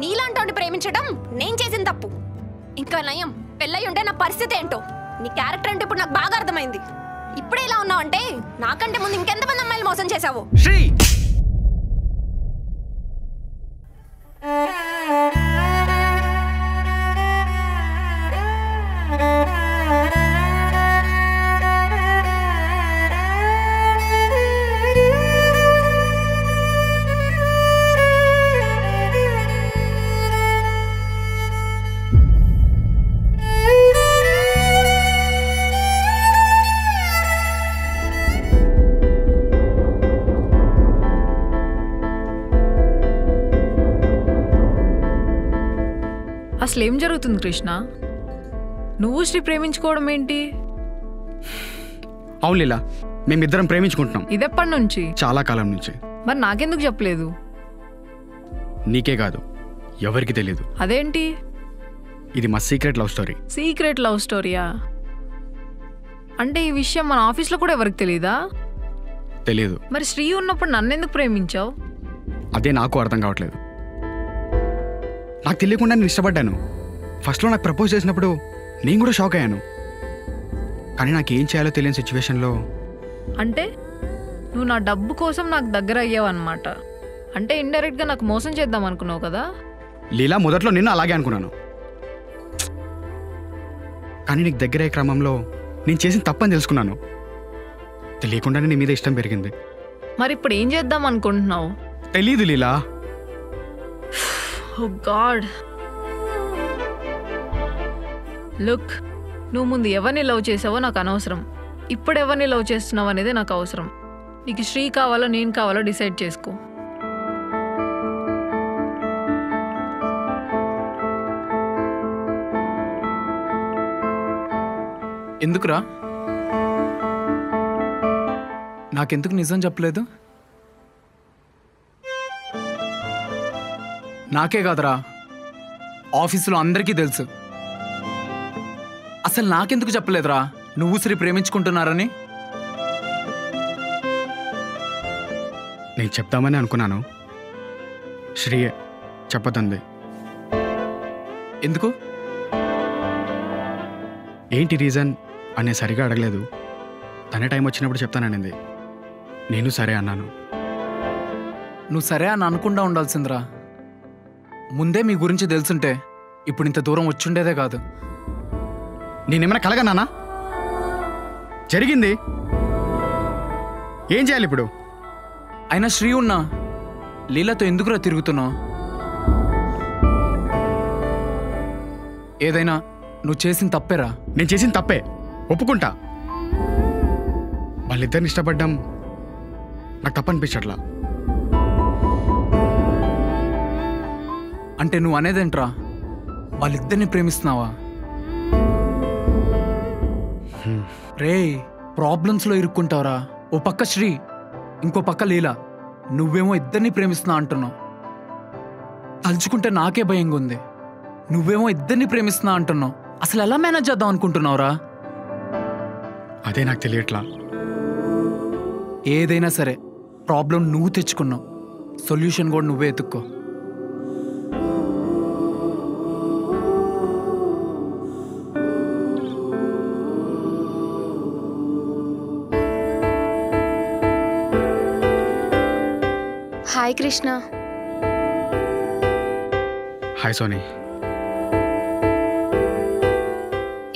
నీలాంటి ప్రేమించడం నేను చేసిన తప్పు. ఇంకా నయం, పెళ్ళయి ఉంటే నా పరిస్థితి ఏంటో. నీ క్యారెక్టర్ అంటే ఇప్పుడు నాకు బాగా అర్థమైంది. ఇప్పుడే ఇలా ఉన్నావంటే నాకంటే ముందు ఇంకెంతమంది అమ్మాయిలు మోసం చేశావు. శ్రీ, అసలు ఏం జరుగుతుంది కృష్ణ? నువ్వు శ్రీ ప్రేమించుకోవడం ఏంటి? అవును లీలా, మేమిద్దరం ప్రేమించుకుంటున్నాం. ఇదెప్పటి నుంచి? చాలా కాలం నుంచి. మరి నాకెందుకు చెప్పలేదు? నీకే కాదు, ఎవరికి తెలియదు. అదేంటి? ఇది మా secret love story. Secret love స్టోరీయా? అంటే ఈ విషయం మన ఆఫీస్లో కూడా ఎవరికి తెలీదా? తెలియదు. మరి శ్రీ ఉన్నప్పుడు నన్నెందుకు ప్రేమించావు? అదే నాకు అర్థం కావట్లేదు. నాకు తెలియకుండా నేను ఇష్టపడ్డాను. ఫస్ట్లో నాకు ప్రపోజ్ చేసినప్పుడు నేను కూడా షాక్ అయ్యాను. కానీ నాకు ఏం చేయాలో తెలియని సిచ్యువేషన్లో. అంటే నువ్వు నా డబ్బు కోసం నాకు దగ్గర అయ్యావు అనమాట. అంటే ఇండైరెక్ట్గా నాకు మోసం చేద్దాం అనుకున్నావు కదా? లీలా, మొదట్లో నిన్ను అలాగే అనుకున్నాను. కానీ నీకు దగ్గర అయ్యే క్రమంలో నేను చేసిన తప్పని తెలుసుకున్నాను. తెలియకుండానే నీ మీద ఇష్టం పెరిగింది. మరి ఇప్పుడు ఏం చేద్దాం అనుకుంటున్నావు? తెలీదు లీలా. ఓ గాడ్. లుక్, నువ్వు ముందు ఎవరిని లవ్ చేసావో నాకు అనవసరం. ఇప్పుడు ఎవరిని లవ్ చేస్తున్నావు అనేది నాకు అవసరం. నీకు శ్రీ కావాలో నేను కావాలో డిసైడ్ చేసుకో. ఎందుకురా? నాకెందుకు నిజం చెప్పలేదు? నాకే కాదురా, ఆఫీసులో అందరికీ తెలుసు. అసలు నాకెందుకు చెప్పలేదురా నువ్వు శ్రీ ప్రేమించుకుంటున్నారని? నేను చెప్తామని అనుకున్నాను. శ్రీయే చెప్పదండి. ఎందుకు? ఏంటి రీజన్ అనే సరిగా అడగలేదు. తనే టైం వచ్చినప్పుడు చెప్తాననింది. నేను సరే అన్నాను. నువ్వు సరే అని అనుకుండా ఉండాల్సిందిరా. ముందే మీ గురించి తెలుసుంటే ఇప్పుడు ఇంత దూరం వచ్చుండేదే కాదు. నేనేమైనా కలగన్నానా? జరిగింది. ఏం చేయాలి ఇప్పుడు? అయినా శ్రీ ఉన్నా లీలాతో ఎందుకురా తిరుగుతున్నావు? ఏదైనా నువ్వు చేసిన తప్పేరా. నేను చేసిన తప్పే, ఒప్పుకుంటా. వాళ్ళిద్దరిని ఇష్టపడ్డం నాకు తప్పనిపించట్లా. అంటే నువ్వు అనేదేంట్రా? వాళ్ళిద్దరిని ప్రేమిస్తున్నావా? రే, ప్రాబ్లమ్స్లో ఇరుక్కుంటావురా. ఓ పక్క శ్రీ, ఇంకో పక్క లీలా. నువ్వేమో ఇద్దరిని ప్రేమిస్తున్నా అంటున్నావు. తలుచుకుంటే నాకే భయంగా ఉంది. నువ్వేమో ఇద్దరిని ప్రేమిస్తున్నా అంటున్నావు. అసలు ఎలా మేనేజ్ చేద్దాం అనుకుంటున్నావురా? అదే నాకు తెలియట్లా. ఏదైనా సరే ప్రాబ్లం నువ్వు తెచ్చుకున్నావు, సొల్యూషన్ కూడా నువ్వే ఎత్తుక్కో. హాయ్ కృష్ణ. హాయ్ సోనీ.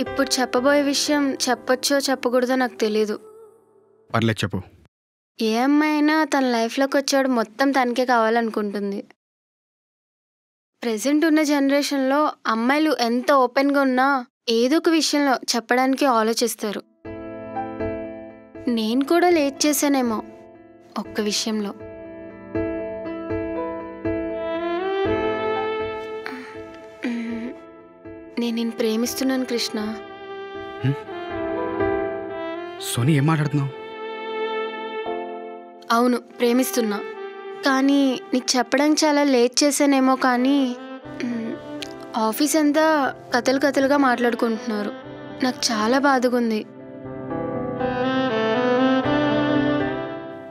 ఇప్పుడు చెప్పబోయే విషయం చెప్పొచ్చో చెప్పకూడదో నాకు తెలీదు. పర్లేదు చెప్పు. ఏ అమ్మాయి అయినా తన లైఫ్లోకి వచ్చాడు మొత్తం తనకే కావాలనుకుంటుంది. ప్రెసెంట్ ఉన్న జనరేషన్లో అమ్మాయిలు ఎంత ఓపెన్గా ఉన్నా ఏదో ఒక విషయంలో చెప్పడానికి ఆలోచిస్తారు. నేను కూడా లేట్ చేశానేమో ఒక్క విషయంలో. నేను నిన్ను ప్రేమిస్తున్నాను కృష్ణ. సోనీ, ఏం మాట్లాడుతున్నావు? అవును, ప్రేమిస్తున్నా. కానీ నీకు చెప్పడానికి చాలా లేట్ చేశానేమో. కానీ ఆఫీస్ అంతా కథలు కథలుగా మాట్లాడుకుంటున్నారు. నాకు చాలా బాధగా ఉంది.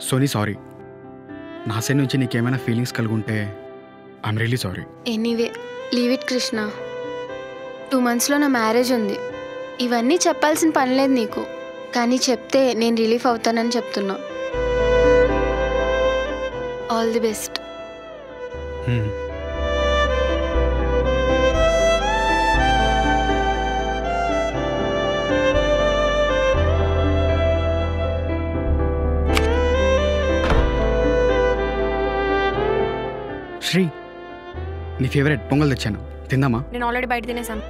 Sony sorry. నా సైడ్ నుంచి నీకేమైనా ఫీలింగ్స్ కలుగుంటే I am really sorry. Anyway leave it Krishna. 2 monthsలో నా మ్యారేజ్ ఉంది. ఇవన్నీ చెప్పాల్సిన పని లేదు నీకు. కానీ చెప్తే నేను రిలీఫ్ అవుతానని చెప్తున్నా. All the best. శ్రీ, నీ ఫేవరెట్ పొంగల్ తెచ్చాను, తిందామా? నేను ఆల్రెడీ బయట తినేసాను.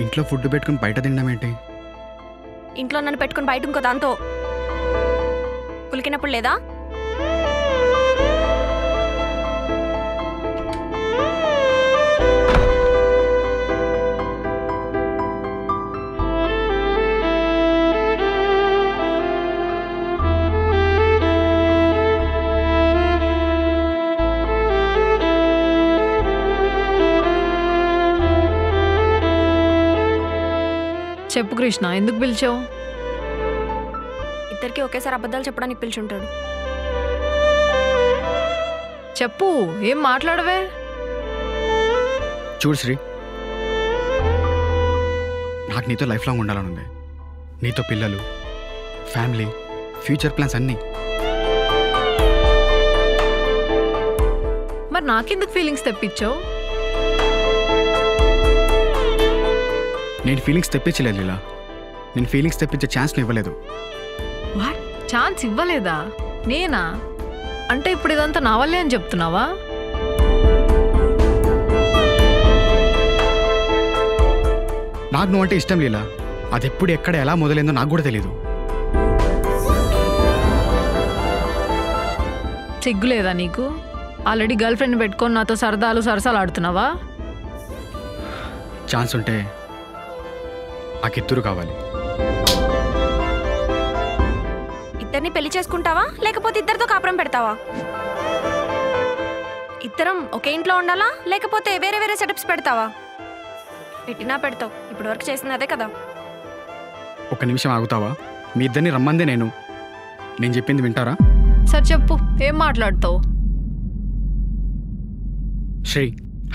ఇంట్లో ఫుడ్ పెట్టుకుని బయట తినడం ఏంటి? ఇంట్లో నన్ను పెట్టుకుని బయట ఇంకో దాంతో కులికినప్పుడు లేదా? చెప్పు కృష్ణ, ఎందుకు పిలిచావు? ఇద్దరికి ఒకేసారి అబద్ధాలు చెప్పడానికి పిలిచుంటాడు. చెప్పు, ఏం మాట్లాడవే? చూడు శ్రీ, నాకు నీతో లైఫ్ లాంగ్ ఉండాలని ఉంది. నీతో పిల్లలు, ఫ్యామిలీ, ఫ్యూచర్ ప్లాన్స్ అన్నీ. మరి నాకెందుకు ఫీలింగ్స్ తెప్పించావు? నేను ఫీలింగ్స్ తెప్పించలేదు లీలా. నేను ఫీలింగ్స్ తెప్పించే ఛాన్స్ ఇవ్వలేదు. వాట్? ఛాన్స్ ఇవ్వలేదా? నేనా? అంటే ఇప్పుడు ఇదంతా నా వల్లే అని చెప్తున్నావా? నాకు నువ్వు అంటే ఇష్టం లీలా. అది ఎప్పుడు ఎక్కడ ఎలా మొదలైందో నాకు కూడా తెలీదు. సిగ్గులేదా నీకు? ఆల్రెడీ గర్ల్ ఫ్రెండ్ పెట్టుకొని నాతో సరసాలు ఆడుతున్నావా? ఛాన్స్ ఉంటే నాకు ఇద్దరు కావాలి. ఇద్దరిని పెళ్లి చేసుకుంటావా లేకపోతే ఇద్దరితో కాపురం పెడతావా? ఇద్దరం ఒకే ఇంట్లో ఉండాలా లేకపోతే వేరే వేరే సెటప్స్ పెడతావా? పెట్టినా పెడతావు. ఇప్పటి వరకు చేసింది అదే కదా. ఒక నిమిషం ఆగుతావా? మీ ఇద్దరిని రమ్మందే నేను చెప్పింది వింటారా? సరే చెప్పు, ఏం మాట్లాడతావు? శ్రీ,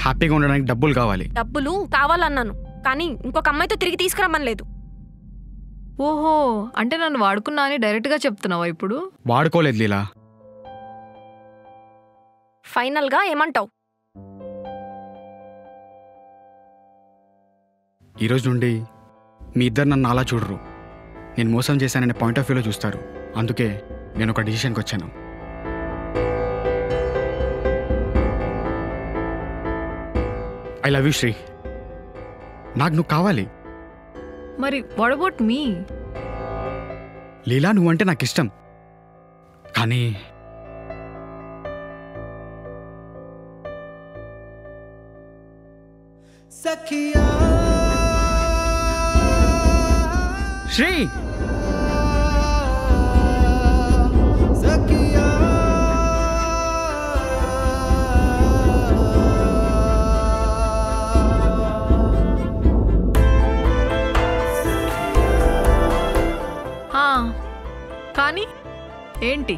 హ్యాపీగా ఉండడానికి డబ్బులు కావాలి. డబ్బులు కావాలన్నాను, కానీ ఇంకొక అమ్మాయితో తిరిగి తీసుకురమ్మని లేదు. ఓహో, అంటే నన్ను వాడుకున్నా అని డైరెక్ట్గా చెప్తున్నావా ఇప్పుడు? వాడుకోలేదు లీలా. ఫైనల్గా ఏమంటావు? ఈరోజు నుండి మీ ఇద్దరు నన్ను అలా చూడరు. నేను మోసం చేశాననే పాయింట్ ఆఫ్ వ్యూలో చూస్తారు. అందుకే నేను ఒక డిసిషన్కి వచ్చాను. I love you Sri. నాకు నువ్వు కావాలి. మరి వాట్ అబౌట్ మీ? లీలా, నువ్వంటే నాకు ఇష్టం, కానీ శ్రీ, కానీ ఏంటి?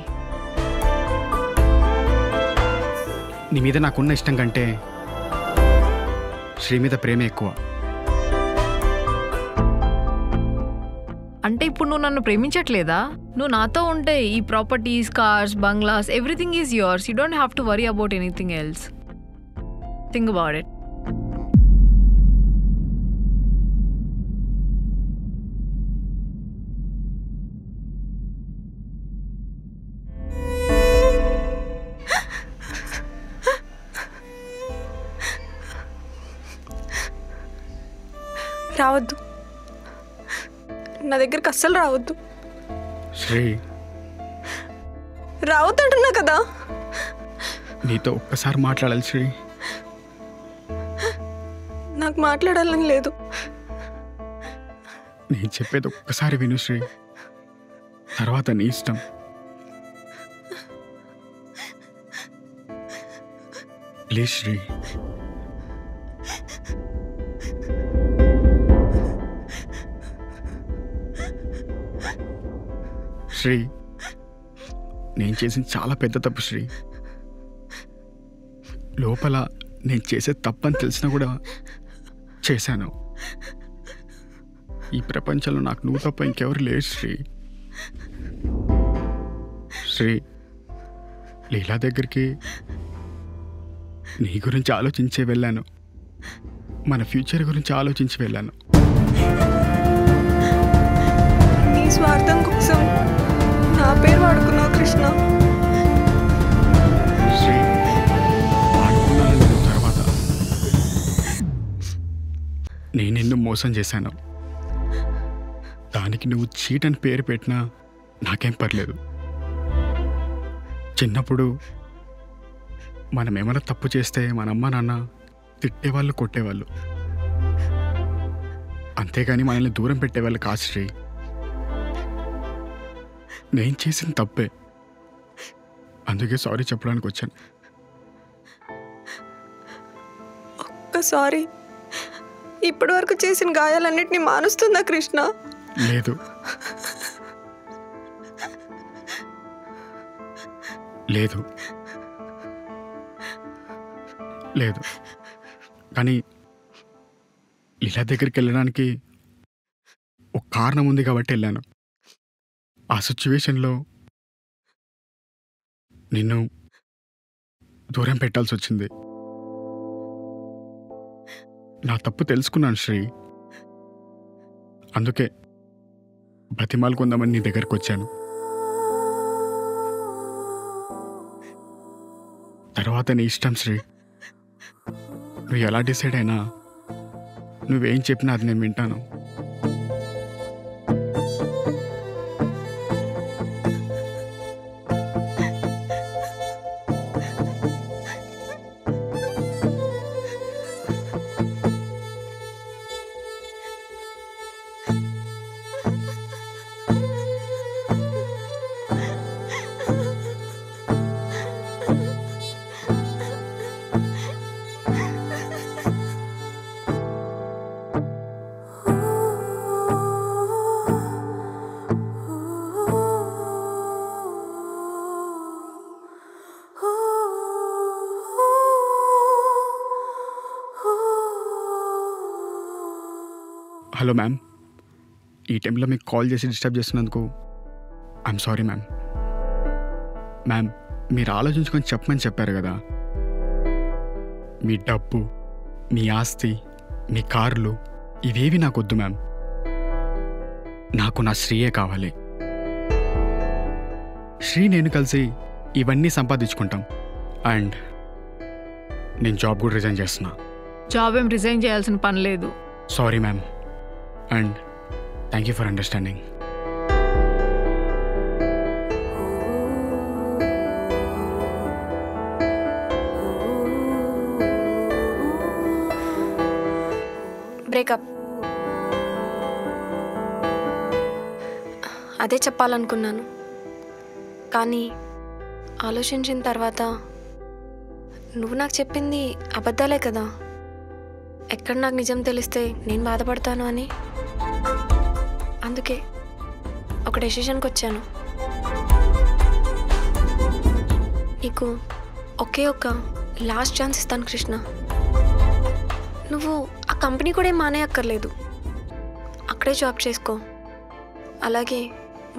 నీ మీద నాకున్న ఇష్టం కంటే శ్రీ మీద ప్రేమ ఎక్కువ. అంటే ఇప్పుడు నువ్వు నన్ను ప్రేమించట్లేదా? నువ్వు నాతో ఉంటే ఈ properties, cars, bungalows, everything is yours. You don't have to worry about anything else. Think about it. రావద్దు, నా దగ్గరికి అస్సలు రావద్దు. శ్రీ, రావద్దు అంటున్నా కదా. నీతో ఒక్కసారి మాట్లాడాలి శ్రీ. నాకు మాట్లాడాలని లేదు. నేను చెప్పేది ఒక్కసారి విను శ్రీ, తర్వాత నీ ఇష్టం. ప్లీజ్ శ్రీ. శ్రీ, నేను చేసిన చాలా పెద్ద తప్పు శ్రీ. లోపల నేను చేసే తప్పని తెలిసినా కూడా చేశాను. ఈ ప్రపంచంలో నాకు నువ్వు తప్ప ఇంకెవరు లేరు శ్రీ. శ్రీ, లీలా దగ్గరికి నీ గురించి ఆలోచించే వెళ్ళాను, మన ఫ్యూచర్ గురించి ఆలోచించి వెళ్ళాను. నీ స్వార్థం కోసం నా పేరు వాడుకున్నావు కృష్ణ. శ్రీ, వాడుకున్నాను తర్వాత నేను నిన్ను మోసం చేశాను. దానికి నువ్వు చీట్ అని పేరు పెట్టినా నాకేం పర్లేదు. చిన్నప్పుడు మనం ఏమైనా తప్పు చేస్తే మన అమ్మ నాన్న తిట్టేవాళ్ళు, కొట్టేవాళ్ళు, అంతేగాని మనల్ని దూరం పెట్టేవాళ్ళు కాదు శ్రీ. నేను చేసిన తప్పే, అందుకే సారీ చెప్పడానికి వచ్చాను. ఒక్కసారి ఇప్పటి వరకు చేసిన గాయాలన్నిటినీ మానుస్తుందా కృష్ణ? లేదు లేదు లేదు కానీ లీలా దగ్గరికి వెళ్ళడానికి ఒక కారణం ఉంది కాబట్టి వెళ్ళాను. ఆ సిచ్యువేషన్లో నిన్ను దూరం పెట్టాల్సి వచ్చింది. నా తప్పు తెలుసుకున్నాను శ్రీ. అందుకే బతిమాలుకుందామని నీ దగ్గరకు వచ్చాను. తర్వాత నీ ఇష్టం శ్రీ. నువ్వు ఎలా డిసైడ్ అయినా, నువ్వేం చెప్పినా అది నేను వింటాను. హలో మ్యామ్, ఈ టైంలో మీకు కాల్ చేసి డిస్టర్బ్ చేస్తున్నందుకు ఐఎమ్ సారీ మ్యామ్. మ్యామ్, మీరు ఆలోచించుకొని చెప్పమని చెప్పారు కదా. మీ డబ్బు, మీ ఆస్తి, మీ కార్లు ఇవేవి నాకు వద్దు మ్యామ్. నాకు నా శ్రీయే కావాలి. శ్రీ నేను కలిసి ఇవన్నీ సంపాదించుకుంటాం. అండ్ నేను జాబ్ కూడా రిజైన్ చేస్తున్నా. జాబ్ ఏం రిజైన్ చేయాల్సిన పని లేదు. Sorry ma'am, and thank you for understanding. Breakup. అదే చెప్పాలనుకున్నాను, కానీ ఆలోచించిన తర్వాత నువ్వు నాకు చెప్పింది అబద్ధాలే కదా. ఎక్కడ నాకు నిజం తెలిస్తే నేను బాధపడతాను అని అందుకే ఒక డెసిషన్కి వచ్చాను. నీకు ఒకే ఒక లాస్ట్ ఛాన్స్ ఇస్తాను కృష్ణ. నువ్వు ఆ కంపెనీ కూడా ఏం మానేయక్కర్లేదు. అక్కడే జాబ్ చేసుకో. అలాగే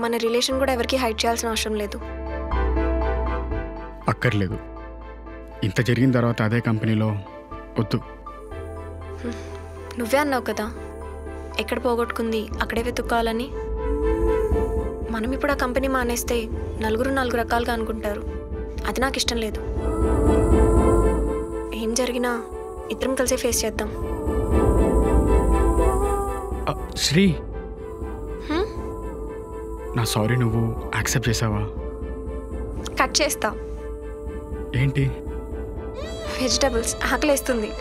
మన రిలేషన్ కూడా ఎవరికి హైడ్ చేయాల్సిన అవసరం లేదు. అక్కర్లేదు. ఇంత జరిగిన తర్వాత అదే కంపెనీలో వద్దు. నువ్వే అన్నావు కదా, ఎక్కడ పోగొట్టుకుంది అక్కడే వెతుక్కోవాలని. మనం ఇప్పుడు ఆ కంపెనీ మానేస్తే నలుగురు రకాలుగా అనుకుంటారు. అది నాకు ఇష్టం లేదు. ఏం జరిగినా ఇద్దరం కలిసి ఫేస్ చేద్దాం. శ్రీ, నా సారీ నువ్వు యాక్సెప్ట్ చేసావా? కట్ చేస్తా. ఏంటి? వెజిటబుల్స్ ఆకలేస్తుంది.